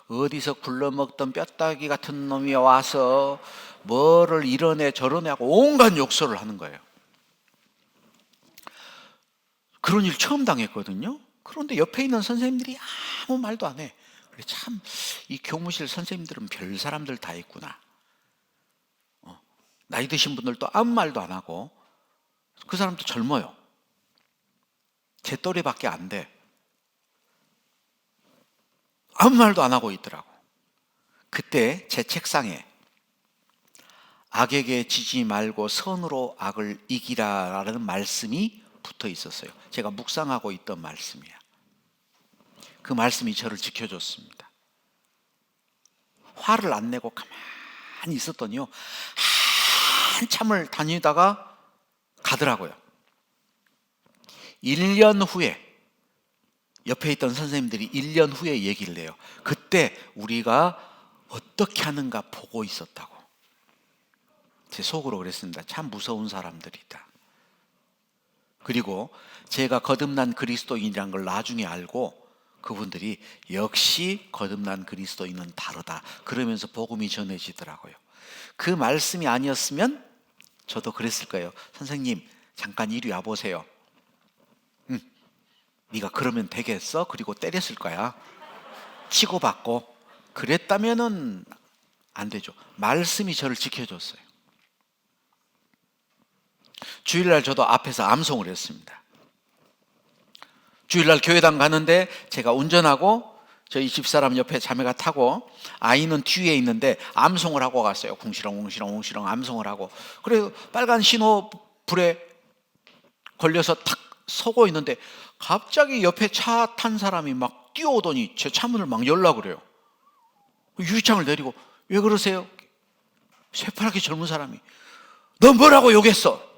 Speaker 1: 어디서 굴러먹던 뼈다귀 같은 놈이 와서 뭐를 이러네 저러네 하고 온갖 욕설을 하는 거예요. 그런 일 처음 당했거든요. 그런데 옆에 있는 선생님들이 아무 말도 안 해. 참 이 교무실 선생님들은 별 사람들 다 있구나. 나이 드신 분들도 아무 말도 안 하고 그 사람도 젊어요. 제 또래밖에 안 돼. 아무 말도 안 하고 있더라고. 그때 제 책상에 악에게 지지 말고 선으로 악을 이기라라는 말씀이 붙어 있었어요. 제가 묵상하고 있던 말씀이야. 그 말씀이 저를 지켜줬습니다. 화를 안 내고 가만히 있었더니요, 한참을 다니다가 가더라고요. 1년 후에 옆에 있던 선생님들이 1년 후에 얘기를 해요. 그때 우리가 어떻게 하는가 보고 있었다고. 제 속으로 그랬습니다. 참 무서운 사람들이다. 그리고 제가 거듭난 그리스도인이라는 걸 나중에 알고 그분들이 역시 거듭난 그리스도인은 다르다. 그러면서 복음이 전해지더라고요. 그 말씀이 아니었으면 저도 그랬을 거예요. 선생님 잠깐 이리 와보세요. 네가 그러면 되겠어? 그리고 때렸을 거야. 치고받고. 그랬다면은 안 되죠. 말씀이 저를 지켜줬어요. 주일날 저도 앞에서 암송을 했습니다. 주일날 교회당 가는데 제가 운전하고 저희 집사람 옆에 자매가 타고 아이는 뒤에 있는데 암송을 하고 갔어요. 웅시렁 암송을 하고. 그래서 빨간 신호불에 걸려서 탁 서고 있는데 갑자기 옆에 차 탄 사람이 막 뛰어오더니 제 차문을 막 열려고 그래요. 유리창을 내리고 왜 그러세요? 새파랗게 젊은 사람이 너 뭐라고 욕했어?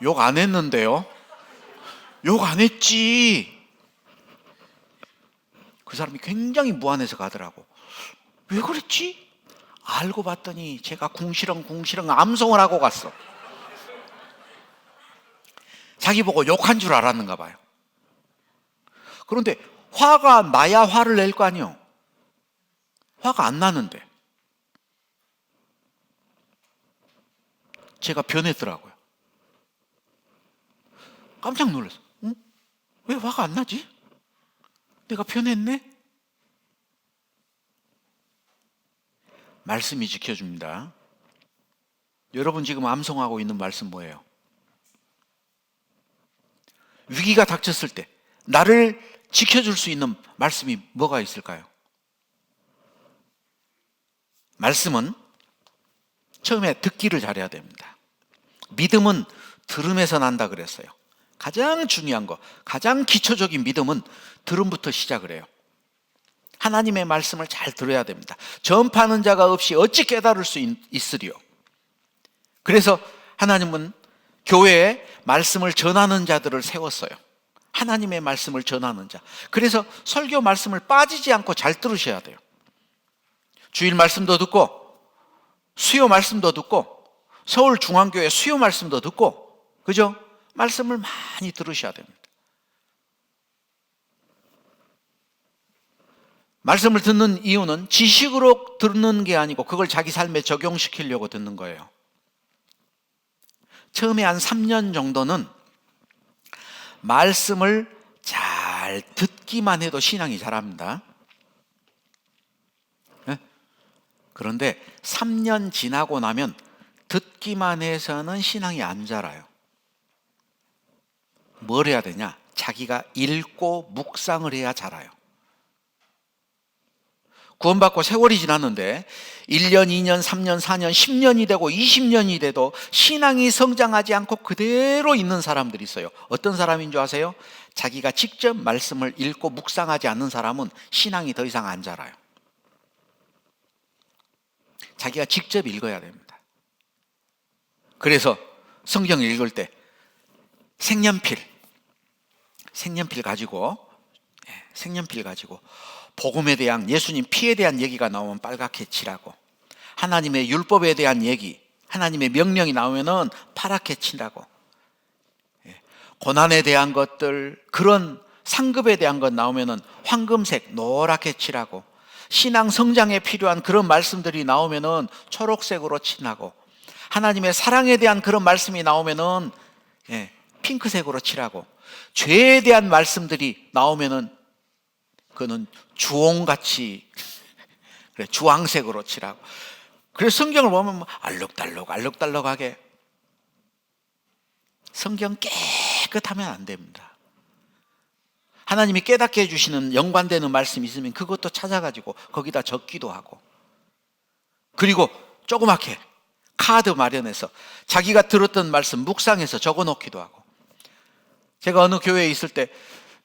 Speaker 1: 욕 안 했는데요. 욕 안 했지. 그 사람이 굉장히 무안해서 가더라고. 왜 그랬지? 알고 봤더니 제가 궁시렁 암송을 하고 갔어. 자기 보고 욕한 줄 알았는가 봐요. 그런데 화가 나야 화를 낼 거 아니에요. 화가 안 나는데 제가 변했더라고요. 깜짝 놀랐어. 응? 왜 화가 안 나지? 내가 변했네? 말씀이 지켜줍니다. 여러분 지금 암송하고 있는 말씀 뭐예요? 위기가 닥쳤을 때 나를 지켜줄 수 있는 말씀이 뭐가 있을까요? 말씀은 처음에 듣기를 잘해야 됩니다. 믿음은 들음에서 난다 그랬어요. 가장 중요한 거, 가장 기초적인 믿음은 들음부터 시작을 해요. 하나님의 말씀을 잘 들어야 됩니다. 전파하는 자가 없이 어찌 깨달을 수 있으리요. 그래서 하나님은 교회에 말씀을 전하는 자들을 세웠어요. 하나님의 말씀을 전하는 자. 그래서 설교 말씀을 빠지지 않고 잘 들으셔야 돼요. 주일 말씀도 듣고 수요 말씀도 듣고 서울중앙교회 수요 말씀도 듣고, 그죠? 말씀을 많이 들으셔야 됩니다. 말씀을 듣는 이유는 지식으로 듣는 게 아니고 그걸 자기 삶에 적용시키려고 듣는 거예요. 처음에 한 3년 정도는 말씀을 잘 듣기만 해도 신앙이 자랍니다. 그런데 3년 지나고 나면 듣기만 해서는 신앙이 안 자라요. 뭘 해야 되냐? 자기가 읽고 묵상을 해야 자라요. 구원받고 세월이 지났는데 1년, 2년, 3년, 4년, 10년이 되고 20년이 돼도 신앙이 성장하지 않고 그대로 있는 사람들이 있어요. 어떤 사람인 줄 아세요? 자기가 직접 말씀을 읽고 묵상하지 않는 사람은 신앙이 더 이상 안 자라요. 자기가 직접 읽어야 됩니다. 그래서 성경을 읽을 때 색연필 가지고 복음에 대한, 예수님 피에 대한 얘기가 나오면 빨갛게 칠하고, 하나님의 율법에 대한 얘기, 하나님의 명령이 나오면은 파랗게 칠하고, 고난에 대한 것들, 그런 상급에 대한 것 나오면은 황금색, 노랗게 칠하고, 신앙 성장에 필요한 그런 말씀들이 나오면은 초록색으로 칠하고, 하나님의 사랑에 대한 그런 말씀이 나오면은 핑크색으로 칠하고, 죄에 대한 말씀들이 나오면은 그는 주홍같이 주황색으로 칠하고. 그래서 성경을 보면 알록달록하게. 성경 깨끗하면 안 됩니다. 하나님이 깨닫게 해주시는 연관되는 말씀이 있으면 그것도 찾아가지고 거기다 적기도 하고, 그리고 조그맣게 카드 마련해서 자기가 들었던 말씀 묵상해서 적어놓기도 하고. 제가 어느 교회에 있을 때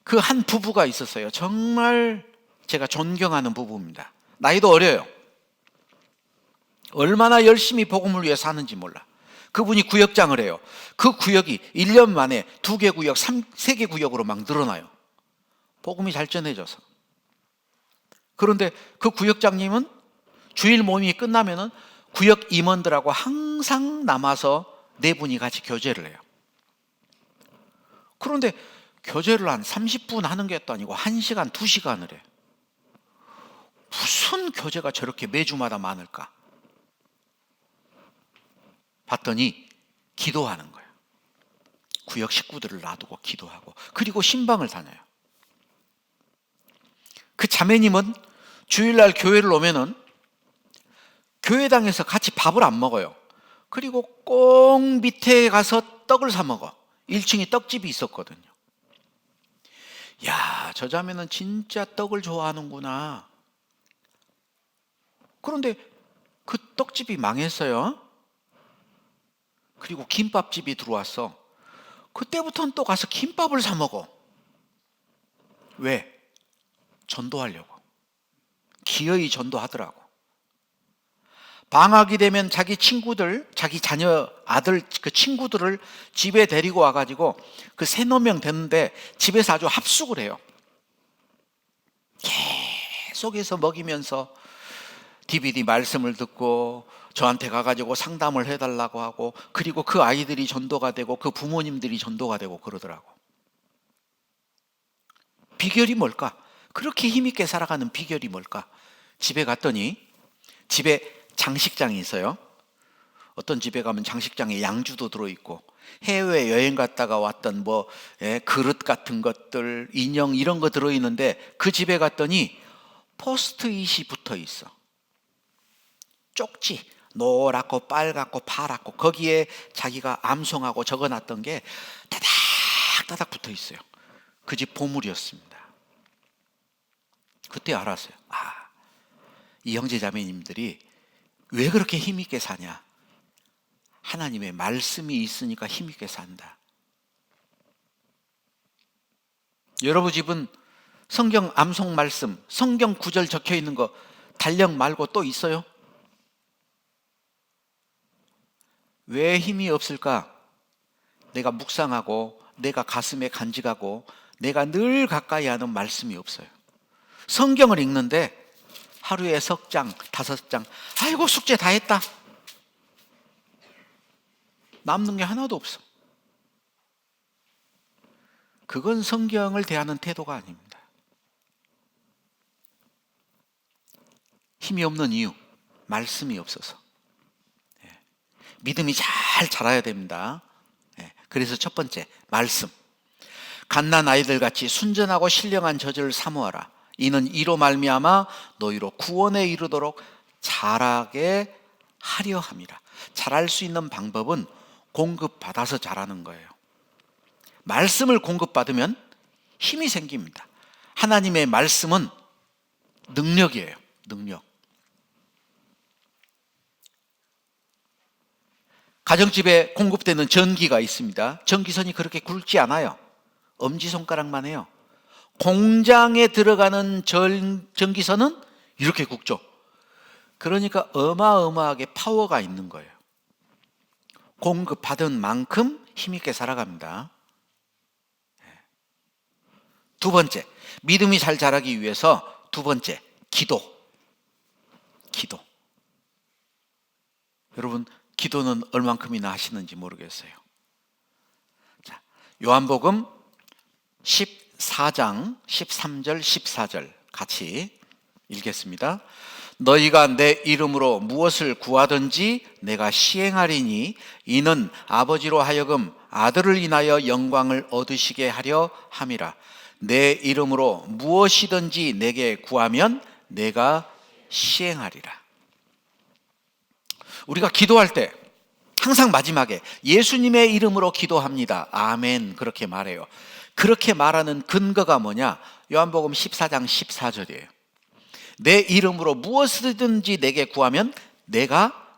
Speaker 1: 그 한 부부가 있었어요. 정말 제가 존경하는 부부입니다. 나이도 어려요. 얼마나 열심히 복음을 위해 사는지 몰라. 그분이 구역장을 해요. 그 구역이 1년 만에 2개 구역, 3개 구역으로 막 늘어나요. 복음이 잘 전해져서. 그런데 그 구역장님은 주일 모임이 끝나면은 구역 임원들하고 항상 남아서 4분이 같이 교제를 해요. 그런데 교제를 한 30분 하는 게 또 아니고 1시간, 2시간을 해. 무슨 교제가 저렇게 매주마다 많을까? 봤더니 기도하는 거예요. 구역 식구들을 놔두고 기도하고, 그리고 신방을 다녀요. 그 자매님은 주일날 교회를 오면은 교회당에서 같이 밥을 안 먹어요. 그리고 꼭 밑에 가서 떡을 사 먹어. 1층에 떡집이 있었거든요. 야, 저 자매는 진짜 떡을 좋아하는구나. 그런데 그 떡집이 망했어요. 그리고 김밥집이 들어왔어. 그때부터는 또 가서 김밥을 사 먹어. 왜? 전도하려고. 기어이 전도하더라고. 방학이 되면 자기 친구들, 자기 자녀, 아들, 그 친구들을 집에 데리고 와가지고 그 3-4명 됐는데 집에서 아주 합숙을 해요. 계속해서 먹이면서 DVD 말씀을 듣고 저한테 가가지고 상담을 해달라고 하고, 그리고 그 아이들이 전도가 되고 그 부모님들이 전도가 되고 그러더라고. 비결이 뭘까? 그렇게 힘있게 살아가는 비결이 뭘까? 집에 갔더니 집에 장식장이 있어요. 어떤 집에 가면 장식장에 양주도 들어있고, 해외 여행 갔다가 왔던 그릇 같은 것들, 인형 이런 거 들어있는데, 그 집에 갔더니 포스트잇이 붙어 있어. 쪽지, 노랗고 빨갛고 파랗고, 거기에 자기가 암송하고 적어놨던 게 따닥따닥 붙어 있어요. 그 집 보물이었습니다. 그때 알았어요. 이 형제 자매님들이 왜 그렇게 힘있게 사냐? 하나님의 말씀이 있으니까 힘있게 산다. 여러분 집은 성경 암송 말씀, 성경 구절 적혀 있는 거 달력 말고 또 있어요? 왜 힘이 없을까? 내가 묵상하고 내가 가슴에 간직하고 내가 늘 가까이 하는 말씀이 없어요. 성경을 읽는데 하루에 석 장, 5장, 아이고 숙제 다 했다. 남는 게 하나도 없어. 그건 성경을 대하는 태도가 아닙니다. 힘이 없는 이유, 말씀이 없어서. 믿음이 잘 자라야 됩니다. 그래서 첫 번째, 말씀. 갓난 아이들 같이 순전하고 신령한 젖을 사모하라. 이는 이로 말미암아 너희로 구원에 이르도록 자라게 하려 함이라. 자랄 수 있는 방법은 공급받아서 자라는 거예요. 말씀을 공급받으면 힘이 생깁니다. 하나님의 말씀은 능력이에요. 능력. 가정집에 공급되는 전기가 있습니다. 전기선이 그렇게 굵지 않아요. 엄지손가락만 해요. 공장에 들어가는 전기선은 이렇게 굵죠. 그러니까 어마어마하게 파워가 있는 거예요. 공급받은 만큼 힘있게 살아갑니다. 두 번째, 믿음이 잘 자라기 위해서 두 번째, 기도. 여러분, 기도는 얼만큼이나 하시는지 모르겠어요. 자, 요한복음 14장 13절 14절 같이 읽겠습니다. 너희가 내 이름으로 무엇을 구하든지 내가 시행하리니 이는 아버지로 하여금 아들을 인하여 영광을 얻으시게 하려 함이라. 내 이름으로 무엇이든지 내게 구하면 내가 시행하리라. 우리가 기도할 때 항상 마지막에 예수님의 이름으로 기도합니다. 아멘. 그렇게 말해요. 그렇게 말하는 근거가 뭐냐? 요한복음 14장 14절이에요. 내 이름으로 무엇이든지 내게 구하면 내가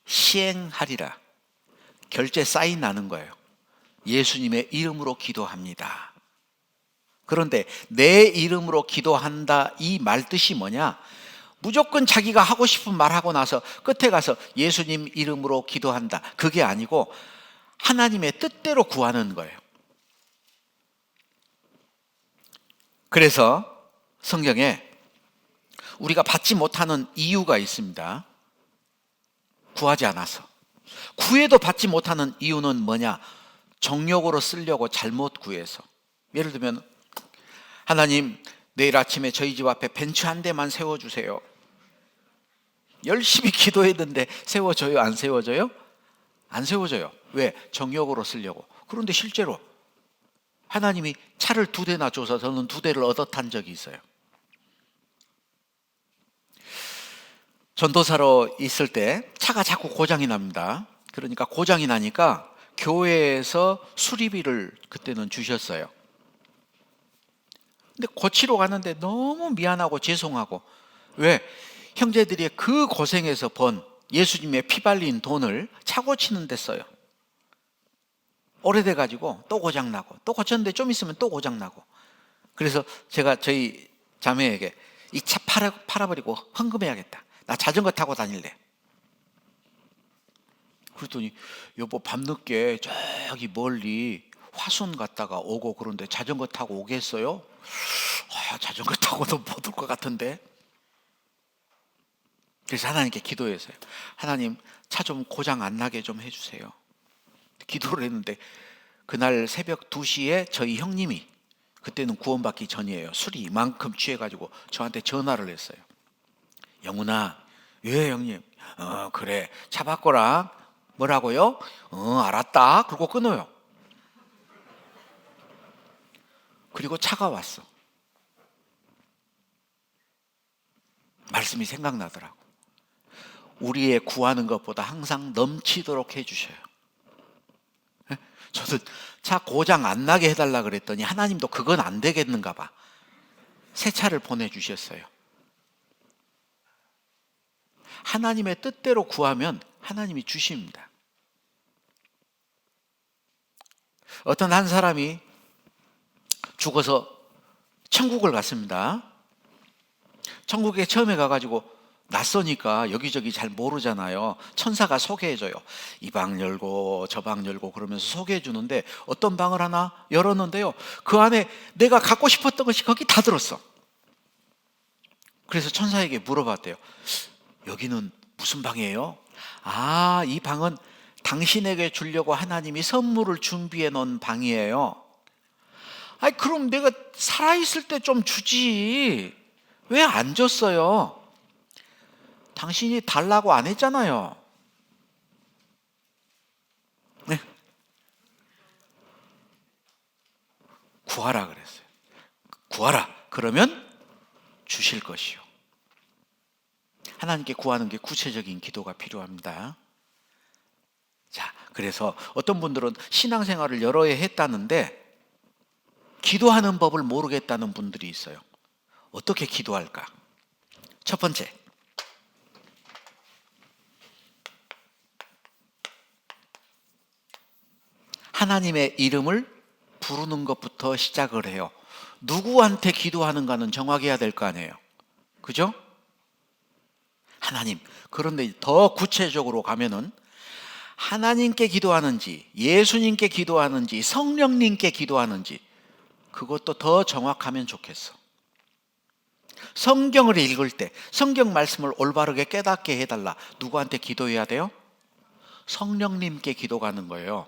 Speaker 1: 시행하리라. 결제 사인 나는 거예요. 예수님의 이름으로 기도합니다. 그런데 내 이름으로 기도한다 이 말 뜻이 뭐냐? 무조건 자기가 하고 싶은 말 하고 나서 끝에 가서 예수님 이름으로 기도한다. 그게 아니고 하나님의 뜻대로 구하는 거예요. 그래서 성경에 우리가 받지 못하는 이유가 있습니다. 구하지 않아서. 구해도 받지 못하는 이유는 뭐냐? 정욕으로 쓰려고 잘못 구해서. 예를 들면 하나님, 내일 아침에 저희 집 앞에 벤츠 한 대만 세워주세요. 열심히 기도했는데 세워져요? 안 세워져요? 안 세워져요. 왜? 정욕으로 쓰려고. 그런데 실제로 하나님이 차를 2대나 줘서 저는 2대를 얻어 탄 적이 있어요. 전도사로 있을 때 차가 자꾸 고장이 납니다. 그러니까 고장이 나니까 교회에서 수리비를 그때는 주셨어요. 근데 고치러 갔는데 너무 미안하고 죄송하고, 왜? 형제들이 그 고생해서 번 예수님의 피 발린 돈을 차 고치는 데 써요. 오래돼가지고 또 고장나고, 또 고쳤는데 좀 있으면 또 고장나고. 그래서 제가 저희 자매에게 이 차 팔아버리고 헌금해야겠다. 나 자전거 타고 다닐래. 그랬더니 여보, 밤늦게 저기 멀리 화순 갔다가 오고 그런데 자전거 타고 오겠어요? 자전거 타고도 못 올 것 같은데. 그래서 하나님께 기도했어요. 하나님, 차 좀 고장 안 나게 좀 해주세요. 기도를 했는데 그날 새벽 2시에 저희 형님이, 그때는 구원받기 전이에요, 술이 이만큼 취해가지고 저한테 전화를 했어요. 영훈아. 예 형님. 그래, 차 바꿔라. 뭐라고요? 알았다. 그러고 끊어요. 그리고 차가 왔어. 말씀이 생각나더라고. 우리의 구하는 것보다 항상 넘치도록 해주셔요. 저도 차 고장 안 나게 해달라 그랬더니 하나님도 그건 안 되겠는가 봐. 새 차를 보내주셨어요. 하나님의 뜻대로 구하면 하나님이 주십니다. 어떤 한 사람이 죽어서 천국을 갔습니다. 천국에 처음에 가가지고 낯서니까 여기저기 잘 모르잖아요. 천사가 소개해줘요. 이 방 열고 저 방 열고 그러면서 소개해 주는데 어떤 방을 하나 열었는데요, 그 안에 내가 갖고 싶었던 것이 거기 다 들었어. 그래서 천사에게 물어봤대요. 여기는 무슨 방이에요? 아, 이 방은 당신에게 주려고 하나님이 선물을 준비해 놓은 방이에요. 아니, 그럼 내가 살아있을 때 좀 주지. 왜 안 줬어요? 당신이 달라고 안 했잖아요. 네. 구하라 그랬어요. 구하라. 그러면 주실 것이요. 하나님께 구하는 게 구체적인 기도가 필요합니다. 자, 그래서 어떤 분들은 신앙생활을 여러 해 했다는데 기도하는 법을 모르겠다는 분들이 있어요. 어떻게 기도할까? 첫 번째, 하나님의 이름을 부르는 것부터 시작을 해요. 누구한테 기도하는가는 정확해야 될 거 아니에요. 그죠? 하나님. 그런데 더 구체적으로 가면은 하나님께 기도하는지, 예수님께 기도하는지, 성령님께 기도하는지, 그것도 더 정확하면 좋겠어. 성경을 읽을 때 성경 말씀을 올바르게 깨닫게 해달라. 누구한테 기도해야 돼요? 성령님께 기도 가는 거예요.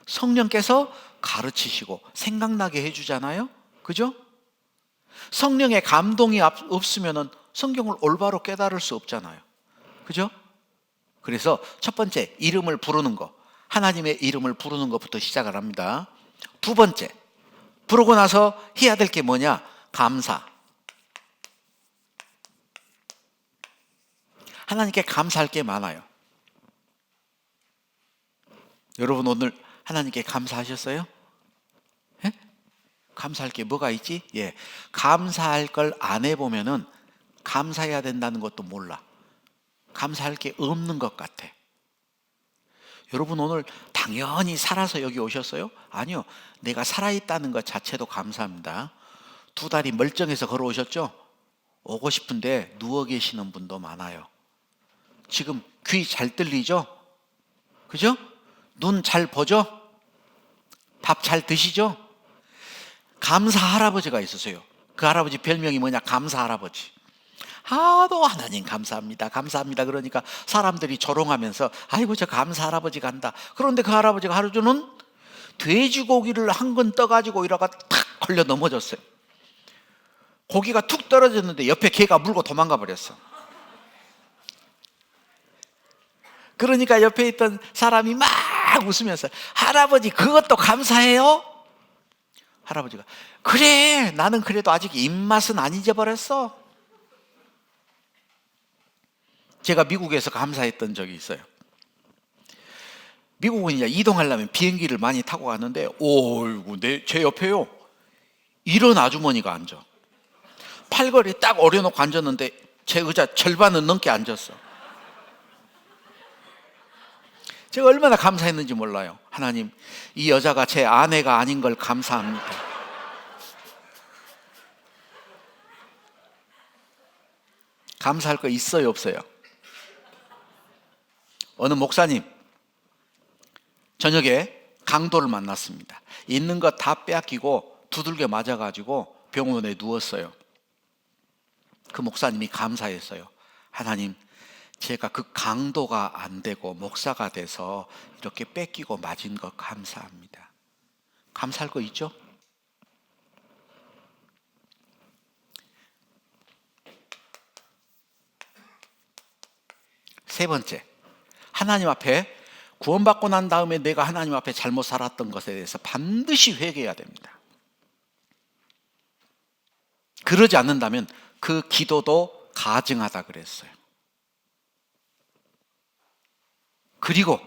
Speaker 1: 성령께서 가르치시고 생각나게 해주잖아요. 그죠? 성령의 감동이 없으면 성경을 올바로 깨달을 수 없잖아요. 그죠? 그래서 첫 번째, 이름을 부르는 거, 하나님의 이름을 부르는 것부터 시작을 합니다. 두 번째, 부르고 나서 해야 될 게 뭐냐? 감사. 하나님께 감사할 게 많아요. 여러분 오늘 하나님께 감사하셨어요? 예? 감사할 게 뭐가 있지? 예. 감사할 걸 안 해보면은 감사해야 된다는 것도 몰라. 감사할 게 없는 것 같아. 여러분 오늘 당연히 살아서 여기 오셨어요? 아니요. 내가 살아있다는 것 자체도 감사합니다. 두 다리 멀쩡해서 걸어오셨죠? 오고 싶은데 누워 계시는 분도 많아요. 지금 귀 잘 들리죠? 그죠? 눈 잘 보죠? 밥 잘 드시죠? 감사 할아버지가 있으세요. 그 할아버지 별명이 뭐냐? 감사 할아버지. 하도 하나님 감사합니다, 감사합니다. 그러니까 사람들이 조롱하면서 아이고 저 감사 할아버지 간다. 그런데 그 할아버지가 하루 종일 돼지고기를 한 건 떠가지고 이러가 탁 걸려 넘어졌어요. 고기가 툭 떨어졌는데 옆에 개가 물고 도망가 버렸어. 그러니까 옆에 있던 사람이 막 웃으면서 할아버지 그것도 감사해요? 할아버지가 그래, 나는 그래도 아직 입맛은 안 잊어버렸어. 제가 미국에서 감사했던 적이 있어요. 미국은 이제 이동하려면 비행기를 많이 타고 가는데 오이고 제 옆에요 이런 아주머니가 앉아. 팔걸이 딱 오려놓고 앉았는데 제 의자 절반은 넘게 앉았어. 제가 얼마나 감사했는지 몰라요. 하나님, 이 여자가 제 아내가 아닌 걸 감사합니다. 감사할 거 있어요, 없어요? 어느 목사님 저녁에 강도를 만났습니다. 있는 거 다 빼앗기고 두들겨 맞아가지고 병원에 누웠어요. 그 목사님이 감사했어요. 하나님, 제가 그 강도가 안 되고 목사가 돼서 이렇게 뺏기고 맞은 거 감사합니다. 감사할 거 있죠? 세 번째, 하나님 앞에 구원받고 난 다음에 내가 하나님 앞에 잘못 살았던 것에 대해서 반드시 회개해야 됩니다. 그러지 않는다면 그 기도도 가증하다 그랬어요. 그리고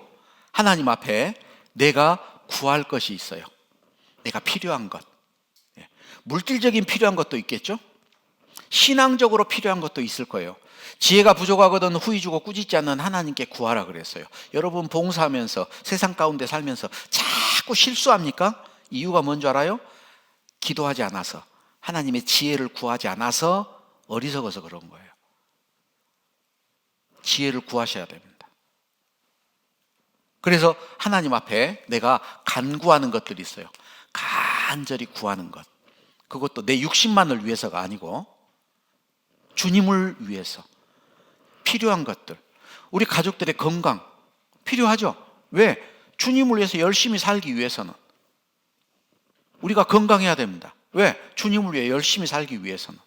Speaker 1: 하나님 앞에 내가 구할 것이 있어요. 내가 필요한 것. 물질적인 필요한 것도 있겠죠? 신앙적으로 필요한 것도 있을 거예요. 지혜가 부족하거든 후히 주고 꾸짖지 않는 하나님께 구하라 그랬어요. 여러분 봉사하면서 세상 가운데 살면서 자꾸 실수합니까? 이유가 뭔지 알아요? 기도하지 않아서, 하나님의 지혜를 구하지 않아서 어리석어서 그런 거예요. 지혜를 구하셔야 됩니다. 그래서 하나님 앞에 내가 간구하는 것들이 있어요. 간절히 구하는 것. 그것도 내 육신만을 위해서가 아니고 주님을 위해서 필요한 것들. 우리 가족들의 건강 필요하죠. 왜? 주님을 위해서 열심히 살기 위해서는 우리가 건강해야 됩니다. 왜? 주님을 위해 열심히 살기 위해서는.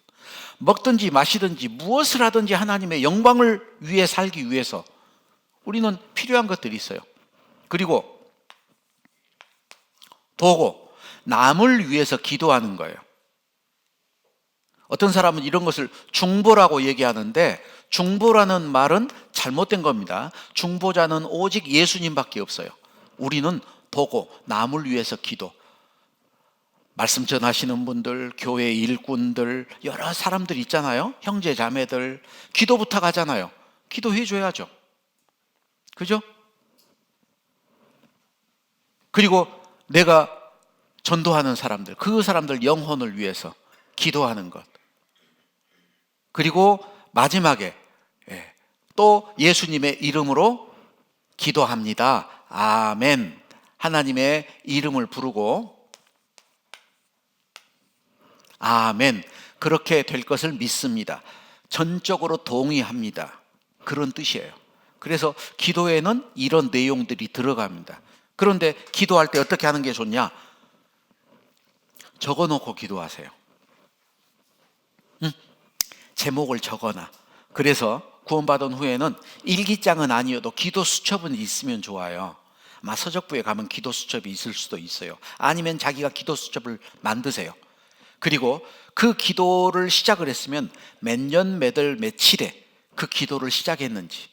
Speaker 1: 먹든지 마시든지 무엇을 하든지 하나님의 영광을 위해 살기 위해서 우리는 필요한 것들이 있어요. 그리고 도고, 남을 위해서 기도하는 거예요. 어떤 사람은 이런 것을 중보라고 얘기하는데, 중보라는 말은 잘못된 겁니다. 중보자는 오직 예수님밖에 없어요. 우리는 도고, 남을 위해서 기도. 말씀 전하시는 분들, 교회 일꾼들, 여러 사람들 있잖아요. 형제 자매들 기도 부탁하잖아요. 기도해 줘야죠. 그죠? 그리고 내가 전도하는 사람들, 그 사람들 영혼을 위해서 기도하는 것. 그리고 마지막에 또 예수님의 이름으로 기도합니다. 아멘. 하나님의 이름을 부르고 아멘. 그렇게 될 것을 믿습니다. 전적으로 동의합니다. 그런 뜻이에요. 그래서 기도에는 이런 내용들이 들어갑니다. 그런데 기도할 때 어떻게 하는 게 좋냐? 적어놓고 기도하세요. 제목을 적어놔. 그래서 구원받은 후에는 일기장은 아니어도 기도 수첩은 있으면 좋아요. 아마 서적부에 가면 기도 수첩이 있을 수도 있어요. 아니면 자기가 기도 수첩을 만드세요. 그리고 그 기도를 시작을 했으면 몇 년, 몇 월, 며칠에 그 기도를 시작했는지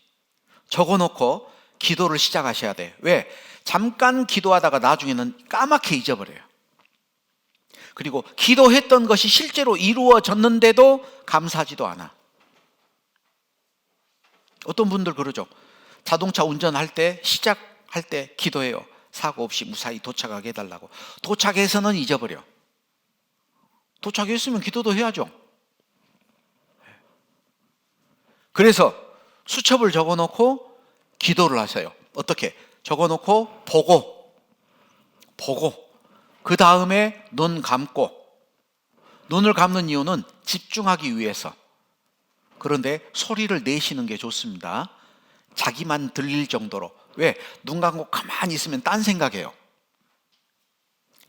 Speaker 1: 적어놓고 기도를 시작하셔야 돼요. 왜? 잠깐 기도하다가 나중에는 까맣게 잊어버려요. 그리고 기도했던 것이 실제로 이루어졌는데도 감사하지도 않아. 어떤 분들 그러죠. 자동차 운전할 때 시작할 때 기도해요. 사고 없이 무사히 도착하게 해달라고. 도착해서는 잊어버려. 도착했으면 기도도 해야죠. 그래서 수첩을 적어놓고 기도를 하세요. 어떻게? 적어놓고 보고 그 다음에 눈 감고. 눈을 감는 이유는 집중하기 위해서. 그런데 소리를 내시는 게 좋습니다. 자기만 들릴 정도로. 왜? 눈 감고 가만히 있으면 딴 생각해요.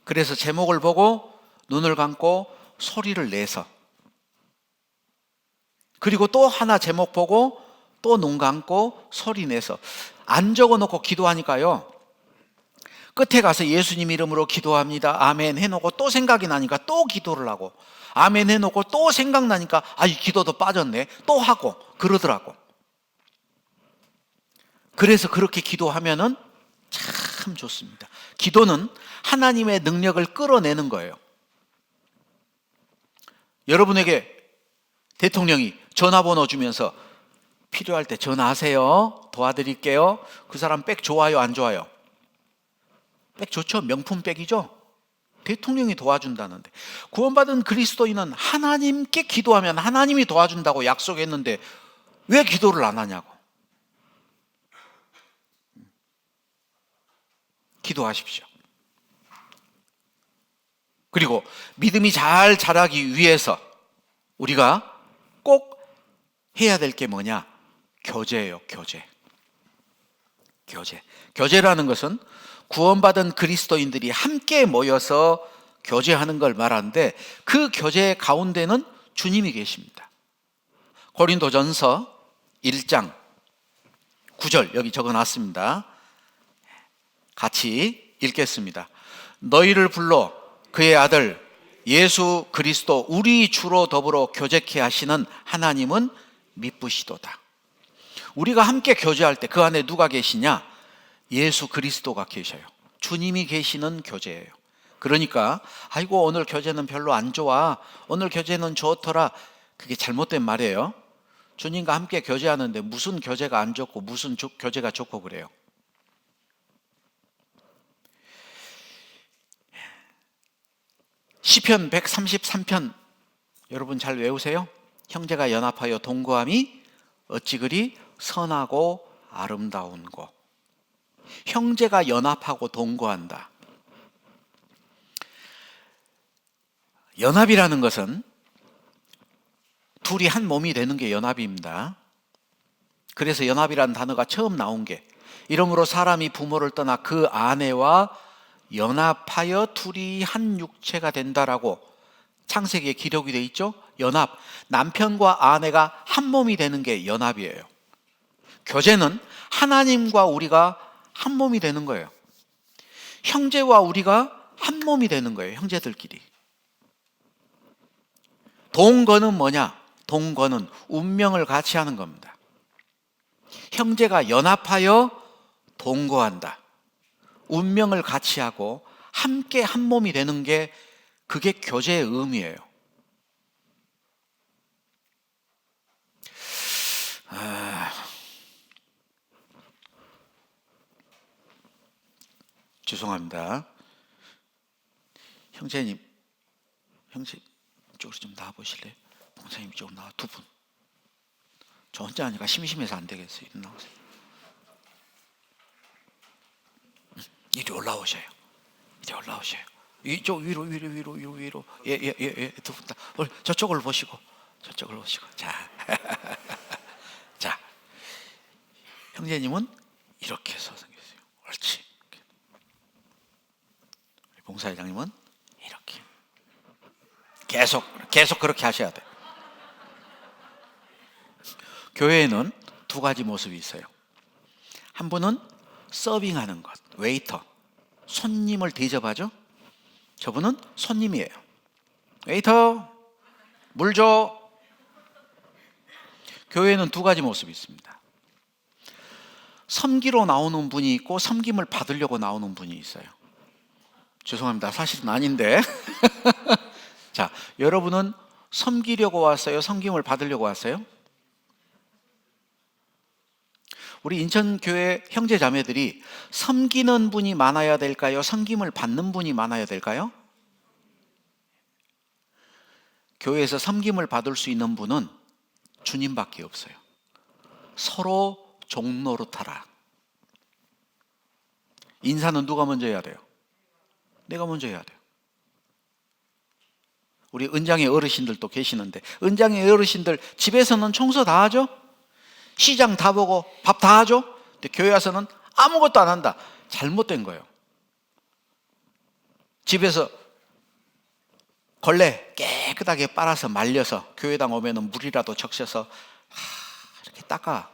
Speaker 1: 그래서 제목을 보고 눈을 감고 소리를 내서, 그리고 또 하나 제목 보고 또 눈 감고 소리 내서. 안 적어놓고 기도하니까요, 끝에 가서 예수님 이름으로 기도합니다 아멘 해놓고 또 생각이 나니까 또 기도를 하고, 아멘 해놓고 또 생각나니까 이 기도도 빠졌네 또 하고 그러더라고. 그래서 그렇게 기도하면은 참 좋습니다. 기도는 하나님의 능력을 끌어내는 거예요. 여러분에게 대통령이 전화번호 주면서 필요할 때 전화하세요, 도와드릴게요. 그 사람 백 좋아요, 안 좋아요? 백 좋죠. 명품 백이죠. 대통령이 도와준다는데. 구원받은 그리스도인은 하나님께 기도하면 하나님이 도와준다고 약속했는데 왜 기도를 안 하냐고. 기도하십시오. 그리고 믿음이 잘 자라기 위해서 우리가 꼭 해야 될 게 뭐냐? 교제예요. 교제라는 것은 구원받은 그리스도인들이 함께 모여서 교제하는 걸 말하는데, 그 교제 가운데는 주님이 계십니다. 고린도전서 1장 9절 여기 적어놨습니다. 같이 읽겠습니다. 너희를 불러 그의 아들 예수 그리스도 우리 주로 더불어 교제케 하시는 하나님은 미쁘시도다. 우리가 함께 교제할 때 그 안에 누가 계시냐? 예수 그리스도가 계셔요. 주님이 계시는 교제예요. 그러니까 아이고 오늘 교제는 별로 안 좋아, 오늘 교제는 좋더라, 그게 잘못된 말이에요. 주님과 함께 교제하는데 무슨 교제가 안 좋고 무슨 교제가 좋고 그래요? 시편 133편 여러분 잘 외우세요. 형제가 연합하여 동거함이 어찌 그리 선하고 아름다운 곳. 형제가 연합하고 동거한다. 연합이라는 것은 둘이 한 몸이 되는 게 연합입니다. 그래서 연합이라는 단어가 처음 나온 게, 이러므로 사람이 부모를 떠나 그 아내와 연합하여 둘이 한 육체가 된다라고 창세기에 기록이 돼 있죠. 연합, 남편과 아내가 한 몸이 되는 게 연합이에요. 교제는 하나님과 우리가 한 몸이 되는 거예요. 형제와 우리가 한 몸이 되는 거예요. 형제들끼리. 동거는 뭐냐? 동거는 운명을 같이 하는 겁니다. 형제가 연합하여 동거한다. 운명을 같이 하고 함께 한 몸이 되는 게, 그게 교제의 의미예요. 죄송합니다. 형제 이쪽으로 좀 나와보실래요? 목사님 이쪽으로 나와, 두 분. 저 혼자 하니까 심심해서 안 되겠어요. 이리 나오세요. 이리 올라오셔요. 이리 올라오셔요. 이쪽 위로. 예, 두 분 다. 저쪽을 보시고. 자. 자. 형제님은 이렇게 해서 생겼어요. 옳지. 봉사회장님은 이렇게. 계속 그렇게 하셔야 돼요. 교회에는 두 가지 모습이 있어요. 한 분은 서빙하는 것, 웨이터. 손님을 대접하죠. 저분은 손님이에요. 웨이터, 물 줘. 교회에는 두 가지 모습이 있습니다. 섬기러 나오는 분이 있고 섬김을 받으려고 나오는 분이 있어요. 죄송합니다. 사실은 아닌데. 자, 여러분은 섬기려고 왔어요? 섬김을 받으려고 왔어요? 우리 인천교회 형제자매들이 섬기는 분이 많아야 될까요? 섬김을 받는 분이 많아야 될까요? 교회에서 섬김을 받을 수 있는 분은 주님밖에 없어요. 서로 종노릇하라. 인사는 누가 먼저 해야 돼요? 내가 먼저 해야 돼요. 우리 은장의 어르신들도 계시는데, 은장의 어르신들 집에서는 청소 다 하죠? 시장 다 보고 밥 다 하죠? 근데 교회 와서는 아무것도 안 한다. 잘못된 거예요. 집에서 걸레 깨끗하게 빨아서 말려서 교회당 오면 물이라도 적셔서 이렇게 닦아.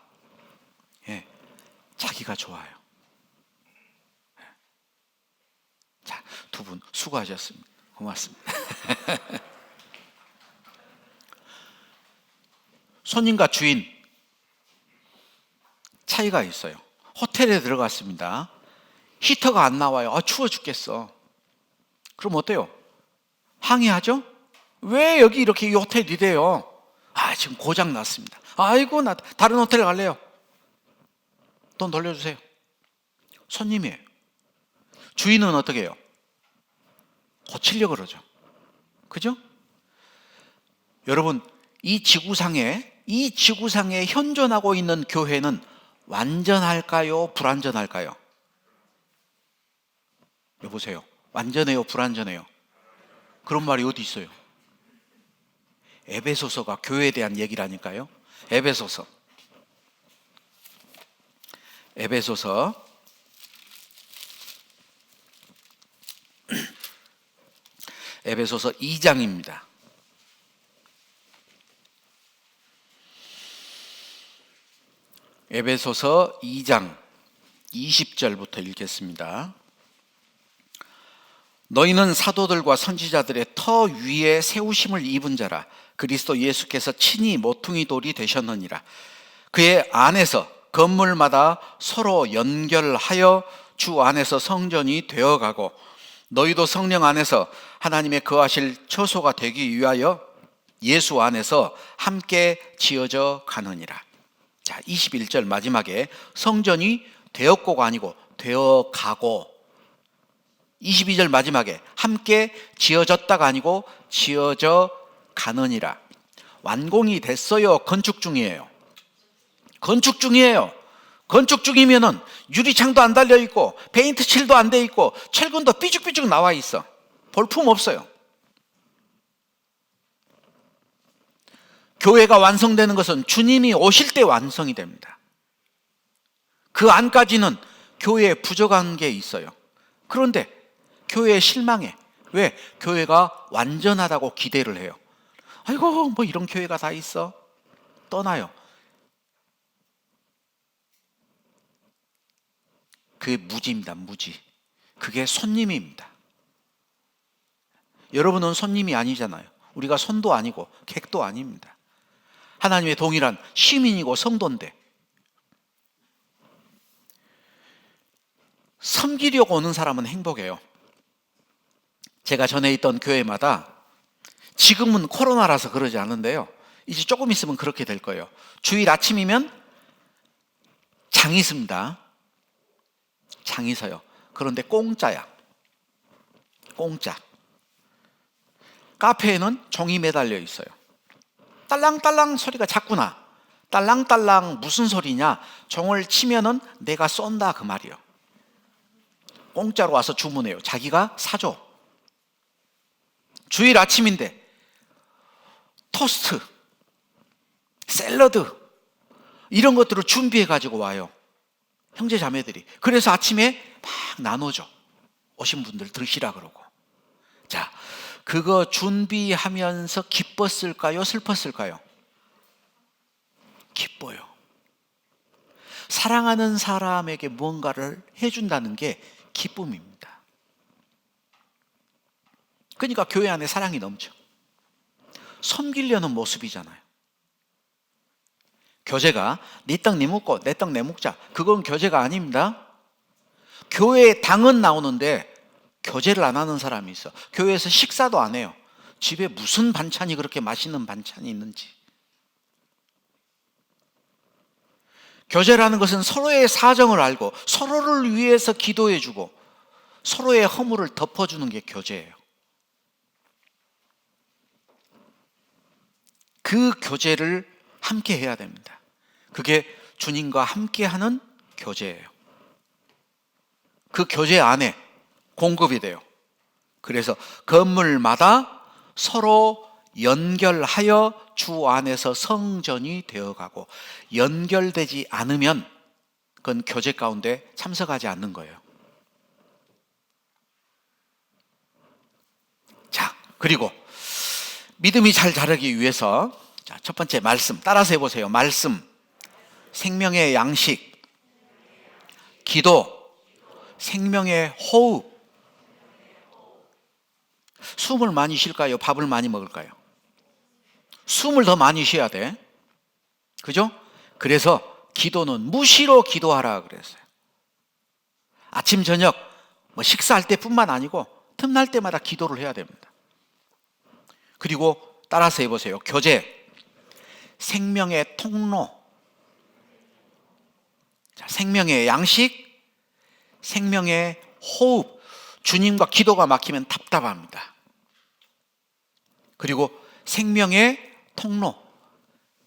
Speaker 1: 예, 자기가 좋아요. 자, 두 분 수고하셨습니다. 고맙습니다. 손님과 주인 차이가 있어요. 호텔에 들어갔습니다. 히터가 안 나와요. 추워 죽겠어. 그럼 어때요? 항의하죠? 왜 여기 이렇게 이 호텔 이래요? 지금 고장 났습니다. 아이고, 나 다른 호텔 갈래요. 돈 돌려주세요. 손님이에요. 주인은 어떻게 해요? 고치려고 그러죠. 그죠? 여러분, 이 지구상에 현존하고 있는 교회는 완전할까요? 불완전할까요? 여보세요. 완전해요? 불완전해요? 그런 말이 어디 있어요? 에베소서가 교회에 대한 얘기라니까요. 에베소서 2장입니다. 에베소서 2장 20절부터 읽겠습니다. 너희는 사도들과 선지자들의 터 위에 세우심을 입은 자라. 그리스도 예수께서 친히 모퉁이 돌이 되셨느니라. 그의 안에서 건물마다 서로 연결하여 주 안에서 성전이 되어가고, 너희도 성령 안에서 하나님의 거하실 처소가 되기 위하여 예수 안에서 함께 지어져 가느니라. 자, 21절 마지막에 성전이 되었고가 아니고 되어가고, 22절 마지막에 함께 지어졌다가 아니고 지어져 가느니라. 완공이 됐어요? 건축 중이에요? 건축 중이에요. 건축 중이면은 유리창도 안 달려 있고 페인트 칠도 안 돼 있고 철근도 삐죽삐죽 나와 있어. 볼품 없어요. 교회가 완성되는 것은 주님이 오실 때 완성이 됩니다. 그 안까지는 교회에 부족한 게 있어요. 그런데 교회에 실망해. 왜? 교회가 완전하다고 기대를 해요. 아이고, 뭐 이런 교회가 다 있어. 떠나요. 그게 무지입니다. 무지. 그게 손님입니다. 여러분은 손님이 아니잖아요. 우리가 손도 아니고 객도 아닙니다. 하나님의 동일한 시민이고 성도인데 섬기려고 오는 사람은 행복해요. 제가 전에 있던 교회마다, 지금은 코로나라서 그러지 않은데요, 이제 조금 있으면 그렇게 될 거예요. 주일 아침이면 장이 섭니다. 장이 서요. 그런데 공짜야. 공짜. 카페에는 종이 매달려 있어요. 딸랑딸랑 소리가 자꾸 나. 딸랑딸랑 무슨 소리냐? 종을 치면은 내가 쏜다 그 말이요. 공짜로 와서 주문해요. 자기가 사줘. 주일 아침인데 토스트, 샐러드 이런 것들을 준비해 가지고 와요. 형제 자매들이. 그래서 아침에 막 나눠줘. 오신 분들 드시라 그러고. 자, 그거 준비하면서 기뻤을까요? 슬펐을까요? 기뻐요. 사랑하는 사람에게 무언가를 해준다는 게 기쁨입니다. 그러니까 교회 안에 사랑이 넘쳐. 섬기려는 모습이잖아요. 교제가 네 떡 네 먹고 내 떡 내 먹자, 그건 교제가 아닙니다. 교회에 당은 나오는데 교제를 안 하는 사람이 있어. 교회에서 식사도 안 해요. 집에 무슨 반찬이 그렇게 맛있는 반찬이 있는지. 교제라는 것은 서로의 사정을 알고 서로를 위해서 기도해주고 서로의 허물을 덮어주는 게 교제예요. 그 교제를 함께 해야 됩니다. 그게 주님과 함께하는 교제예요. 그 교제 안에 공급이 돼요. 그래서 건물마다 서로 연결하여 주 안에서 성전이 되어가고, 연결되지 않으면 그건 교제 가운데 참석하지 않는 거예요. 자, 그리고 믿음이 잘 자라기 위해서, 자, 첫 번째 말씀 따라서 해보세요. 말씀, 생명의 양식, 기도, 생명의 호흡. 숨을 많이 쉴까요? 밥을 많이 먹을까요? 숨을 더 많이 쉬어야 돼. 그죠? 그래서 기도는 무시로 기도하라 그랬어요. 아침 저녁 뭐 식사할 때뿐만 아니고 틈날 때마다 기도를 해야 됩니다. 그리고 따라서 해보세요. 교제, 생명의 통로. 자, 생명의 양식, 생명의 호흡. 주님과 기도가 막히면 답답합니다. 그리고 생명의 통로.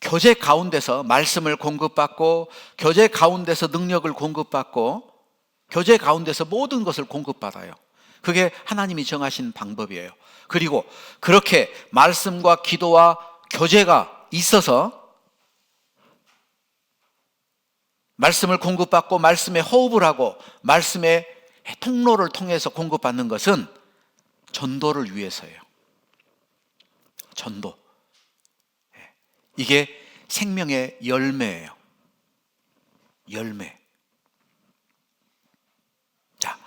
Speaker 1: 교제 가운데서 말씀을 공급받고, 교제 가운데서 능력을 공급받고, 교제 가운데서 모든 것을 공급받아요. 그게 하나님이 정하신 방법이에요. 그리고 그렇게 말씀과 기도와 교제가 있어서 말씀을 공급받고 말씀에 호흡을 하고 말씀의 통로를 통해서 공급받는 것은 전도를 위해서예요. 전도. 이게 생명의 열매예요. 열매. 자,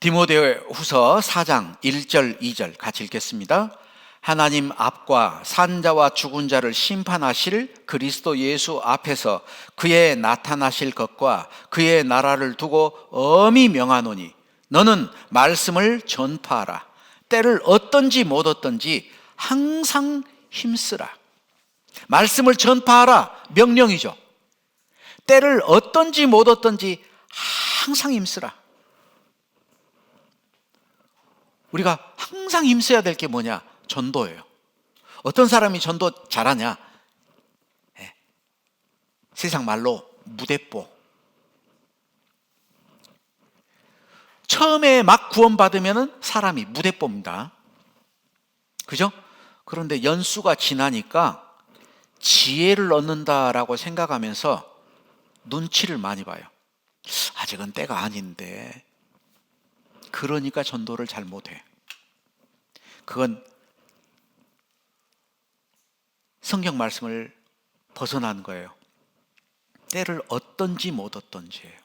Speaker 1: 디모데후서 4장 1절 2절 같이 읽겠습니다. 하나님 앞과 산자와 죽은 자를 심판하실 그리스도 예수 앞에서 그의 나타나실 것과 그의 나라를 두고 엄히 명하노니 너는 말씀을 전파하라. 때를 얻든지 못 얻든지 항상 힘쓰라. 말씀을 전파하라. 명령이죠. 때를 얻든지 못 얻든지 항상 힘쓰라. 우리가 항상 힘써야 될 게 뭐냐? 전도예요. 어떤 사람이 전도 잘하냐? 세상 말로 무대뽀. 처음에 막 구원받으면 사람이 무대뽀입니다. 그죠? 그런데 연수가 지나니까 지혜를 얻는다라고 생각하면서 눈치를 많이 봐요. 아직은 때가 아닌데. 그러니까 전도를 잘 못해. 그건 성경 말씀을 벗어난 거예요. 때를 얻든지 못 얻든지예요.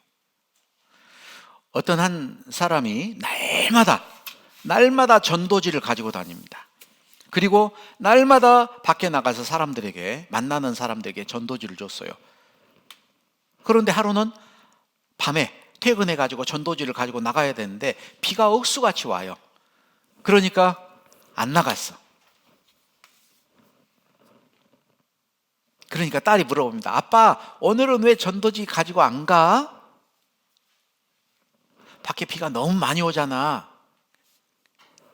Speaker 1: 어떤 한 사람이 날마다 전도지를 가지고 다닙니다. 그리고 날마다 밖에 나가서 만나는 사람들에게 전도지를 줬어요. 그런데 하루는 밤에 퇴근해가지고 전도지를 가지고 나가야 되는데 비가 억수같이 와요. 그러니까 안 나갔어. 그러니까 딸이 물어봅니다. 아빠, 오늘은 왜 전도지 가지고 안 가? 밖에 비가 너무 많이 오잖아.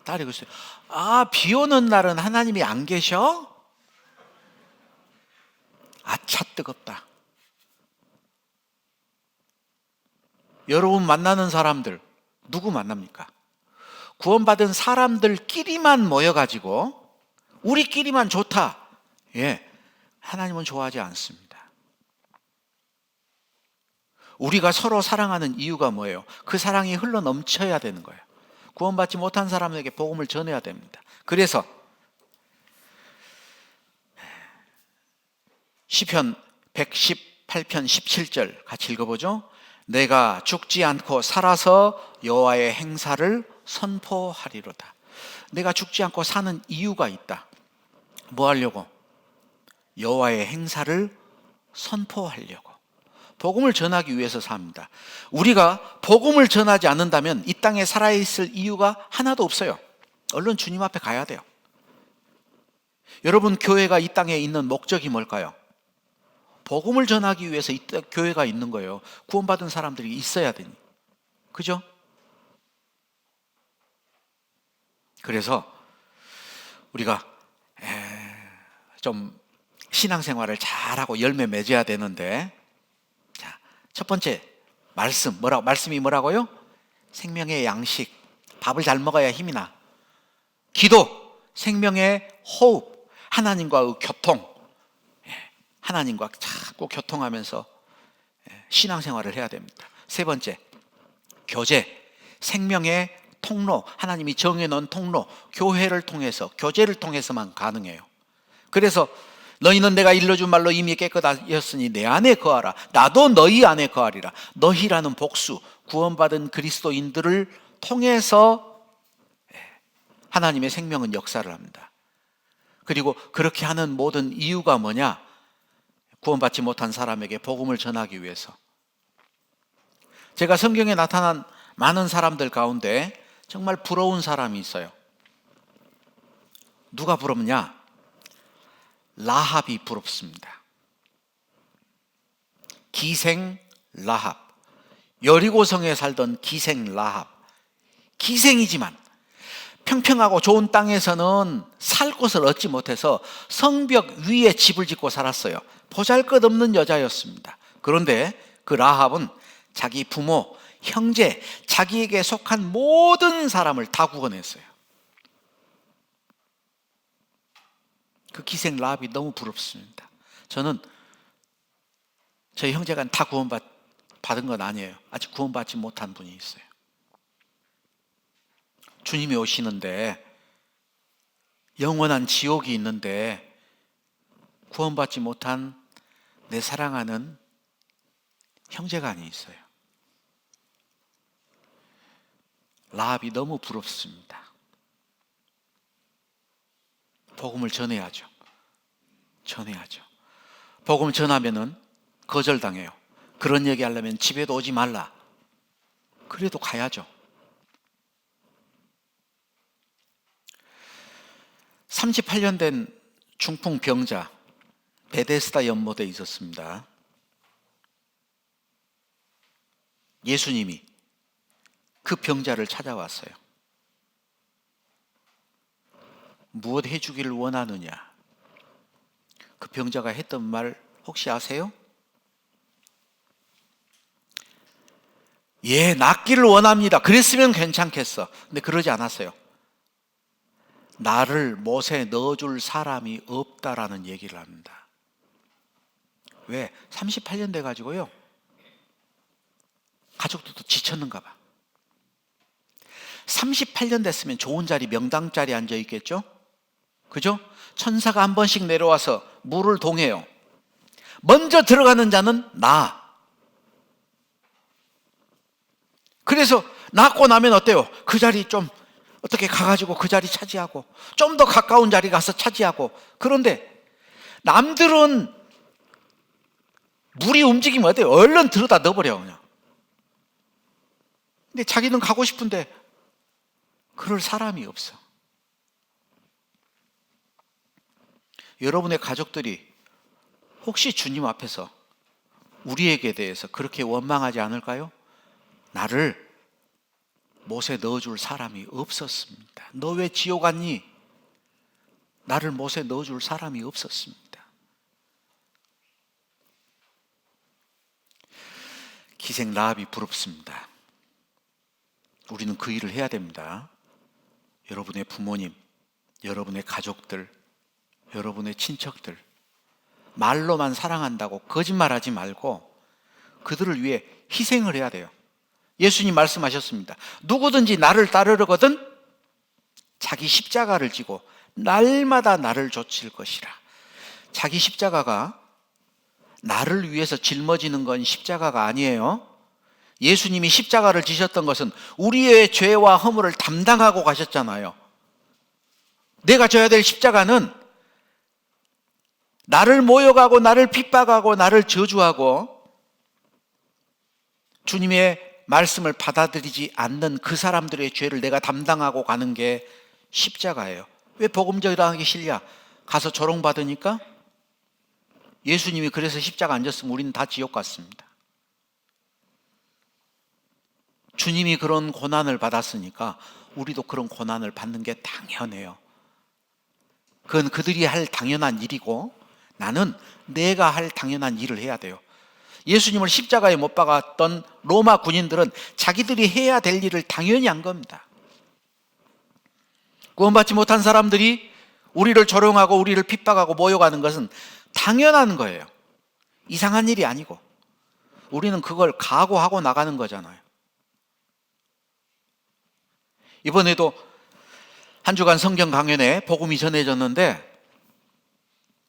Speaker 1: 딸이 그랬어요. 비 오는 날은 하나님이 안 계셔? 아차 뜨겁다. 여러분 만나는 사람들 누구 만납니까? 구원받은 사람들끼리만 모여가지고 우리끼리만 좋다. 하나님은 좋아하지 않습니다. 우리가 서로 사랑하는 이유가 뭐예요? 그 사랑이 흘러 넘쳐야 되는 거예요. 구원받지 못한 사람에게 복음을 전해야 됩니다. 그래서 시편 118편 17절 같이 읽어보죠. 내가 죽지 않고 살아서 여호와의 행사를 선포하리로다. 내가 죽지 않고 사는 이유가 있다. 뭐 하려고? 여호와의 행사를 선포하려고. 복음을 전하기 위해서 삽니다. 우리가 복음을 전하지 않는다면 이 땅에 살아있을 이유가 하나도 없어요. 얼른 주님 앞에 가야 돼요. 여러분, 교회가 이 땅에 있는 목적이 뭘까요? 복음을 전하기 위해서 교회가 있는 거예요. 구원받은 사람들이 있어야 되니. 그죠? 그래서 우리가 좀 신앙생활을 잘하고 열매 맺어야 되는데, 자, 첫 번째 말씀이 뭐라고요? 생명의 양식, 밥을 잘 먹어야 힘이 나. 기도, 생명의 호흡, 하나님과의 교통, 하나님과 자꾸 교통하면서 신앙생활을 해야 됩니다. 세 번째, 교제, 생명의 통로, 하나님이 정해놓은 통로, 교회를 통해서, 교제를 통해서만 가능해요. 그래서 너희는 내가 일러준 말로 이미 깨끗하였으니 내 안에 거하라. 나도 너희 안에 거하리라. 너희라는 복수, 구원받은 그리스도인들을 통해서 하나님의 생명은 역사를 합니다. 그리고 그렇게 하는 모든 이유가 뭐냐? 구원받지 못한 사람에게 복음을 전하기 위해서. 제가 성경에 나타난 많은 사람들 가운데 정말 부러운 사람이 있어요. 누가 부럽냐? 라합이 부럽습니다. 기생 라합, 여리고성에 살던 기생 라합. 기생이지만 평평하고 좋은 땅에서는 살 곳을 얻지 못해서 성벽 위에 집을 짓고 살았어요. 보잘것없는 여자였습니다. 그런데 그 라합은 자기 부모, 형제, 자기에게 속한 모든 사람을 다 구원했어요. 그 기생 라합이 너무 부럽습니다. 저는 저희 형제가 다 구원받은 건 아니에요. 아직 구원받지 못한 분이 있어요. 주님이 오시는데, 영원한 지옥이 있는데 구원받지 못한 내 사랑하는 형제간이 있어요. 라합이 너무 부럽습니다. 복음을 전해야죠. 복음을 전하면은 거절당해요. 그런 얘기 하려면 집에도 오지 말라. 그래도 가야죠. 38년 된 중풍 병자, 베데스다 연못에 있었습니다. 예수님이 그 병자를 찾아왔어요. 무엇 해주기를 원하느냐? 그 병자가 했던 말 혹시 아세요? 예, 낫기를 원합니다. 그랬으면 괜찮겠어. 근데 그러지 않았어요. 나를 못에 넣어줄 사람이 없다라는 얘기를 합니다. 왜? 38년 돼가지고요, 가족들도 지쳤는가 봐. 38년 됐으면 좋은 자리, 명당 자리 앉아 있겠죠? 그죠? 천사가 한 번씩 내려와서 물을 동해요. 먼저 들어가는 자는 나. 그래서 낳고 나면 어때요? 그 자리 좀 어떻게 가가지고 그 자리 차지하고, 좀 더 가까운 자리 가서 차지하고. 그런데 남들은 물이 움직이면 어때요? 얼른 들어다 넣어버려 그냥. 근데 자기는 가고 싶은데 그럴 사람이 없어. 여러분의 가족들이 혹시 주님 앞에서 우리에게 대해서 그렇게 원망하지 않을까요? 나를 못에 넣어줄 사람이 없었습니다. 너 왜 지옥 갔니? 나를 못에 넣어줄 사람이 없었습니다. 기생 라합이 부럽습니다. 우리는 그 일을 해야 됩니다. 여러분의 부모님, 여러분의 가족들, 여러분의 친척들, 말로만 사랑한다고 거짓말하지 말고 그들을 위해 희생을 해야 돼요. 예수님 말씀하셨습니다. 누구든지 나를 따르려거든 자기 십자가를 지고 날마다 나를 좇을 것이라. 자기 십자가가 나를 위해서 짊어지는 건 십자가가 아니에요. 예수님이 십자가를 지셨던 것은 우리의 죄와 허물을 담당하고 가셨잖아요. 내가 져야 될 십자가는 나를 모욕하고 나를 핍박하고 나를 저주하고 주님의 말씀을 받아들이지 않는 그 사람들의 죄를 내가 담당하고 가는 게 십자가예요. 왜 복음 전하기 싫냐? 가서 조롱받으니까? 예수님이 그래서 십자가 안 졌으면 우리는 다 지옥 갔습니다. 주님이 그런 고난을 받았으니까 우리도 그런 고난을 받는 게 당연해요. 그건 그들이 할 당연한 일이고 나는 내가 할 당연한 일을 해야 돼요. 예수님을 십자가에 못 박았던 로마 군인들은 자기들이 해야 될 일을 당연히 한 겁니다. 구원받지 못한 사람들이 우리를 조롱하고 우리를 핍박하고 모욕하는 것은 당연한 거예요. 이상한 일이 아니고 우리는 그걸 각오하고 나가는 거잖아요. 이번에도 한 주간 성경 강연에 복음이 전해졌는데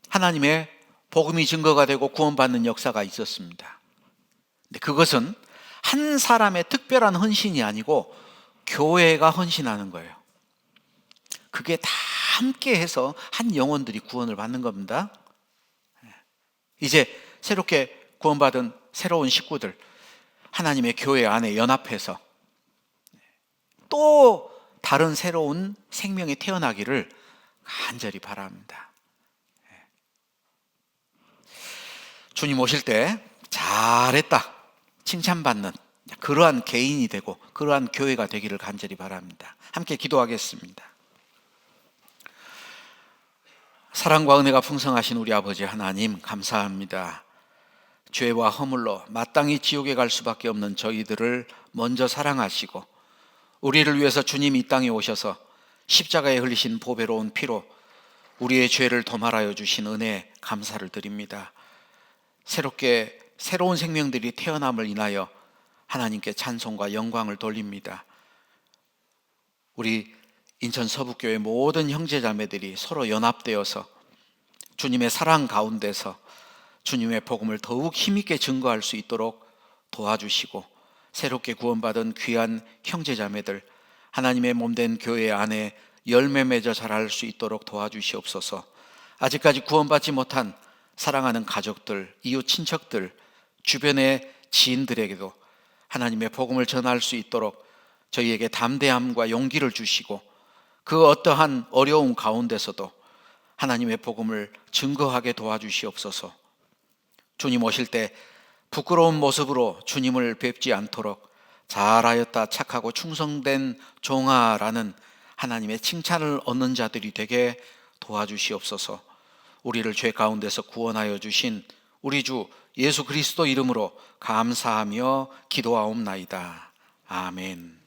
Speaker 1: 하나님의 복음이 증거가 되고 구원받는 역사가 있었습니다. 근데 그것은 한 사람의 특별한 헌신이 아니고 교회가 헌신하는 거예요. 그게 다 함께 해서 한 영혼들이 구원을 받는 겁니다. 이제 새롭게 구원받은 새로운 식구들, 하나님의 교회 안에 연합해서 또 다른 새로운 생명이 태어나기를 간절히 바랍니다. 주님 오실 때 잘했다 칭찬받는 그러한 개인이 되고 그러한 교회가 되기를 간절히 바랍니다. 함께 기도하겠습니다. 사랑과 은혜가 풍성하신 우리 아버지 하나님 감사합니다. 죄와 허물로 마땅히 지옥에 갈 수밖에 없는 저희들을 먼저 사랑하시고 우리를 위해서 주님이 이 땅에 오셔서 십자가에 흘리신 보배로운 피로 우리의 죄를 도말하여 주신 은혜에 감사를 드립니다. 새롭게 새로운 생명들이 태어남을 인하여 하나님께 찬송과 영광을 돌립니다. 우리 인천 서북교회 모든 형제자매들이 서로 연합되어서 주님의 사랑 가운데서 주님의 복음을 더욱 힘있게 증거할 수 있도록 도와주시고 새롭게 구원받은 귀한 형제자매들 하나님의 몸된 교회 안에 열매 맺어 자랄 수 있도록 도와주시옵소서. 아직까지 구원받지 못한 사랑하는 가족들, 이웃 친척들, 주변의 지인들에게도 하나님의 복음을 전할 수 있도록 저희에게 담대함과 용기를 주시고 그 어떠한 어려움 가운데서도 하나님의 복음을 증거하게 도와주시옵소서. 주님 오실 때 부끄러운 모습으로 주님을 뵙지 않도록 잘하였다 착하고 충성된 종아라는 하나님의 칭찬을 얻는 자들이 되게 도와주시옵소서. 우리를 죄 가운데서 구원하여 주신 우리 주 예수 그리스도 이름으로 감사하며 기도하옵나이다. 아멘.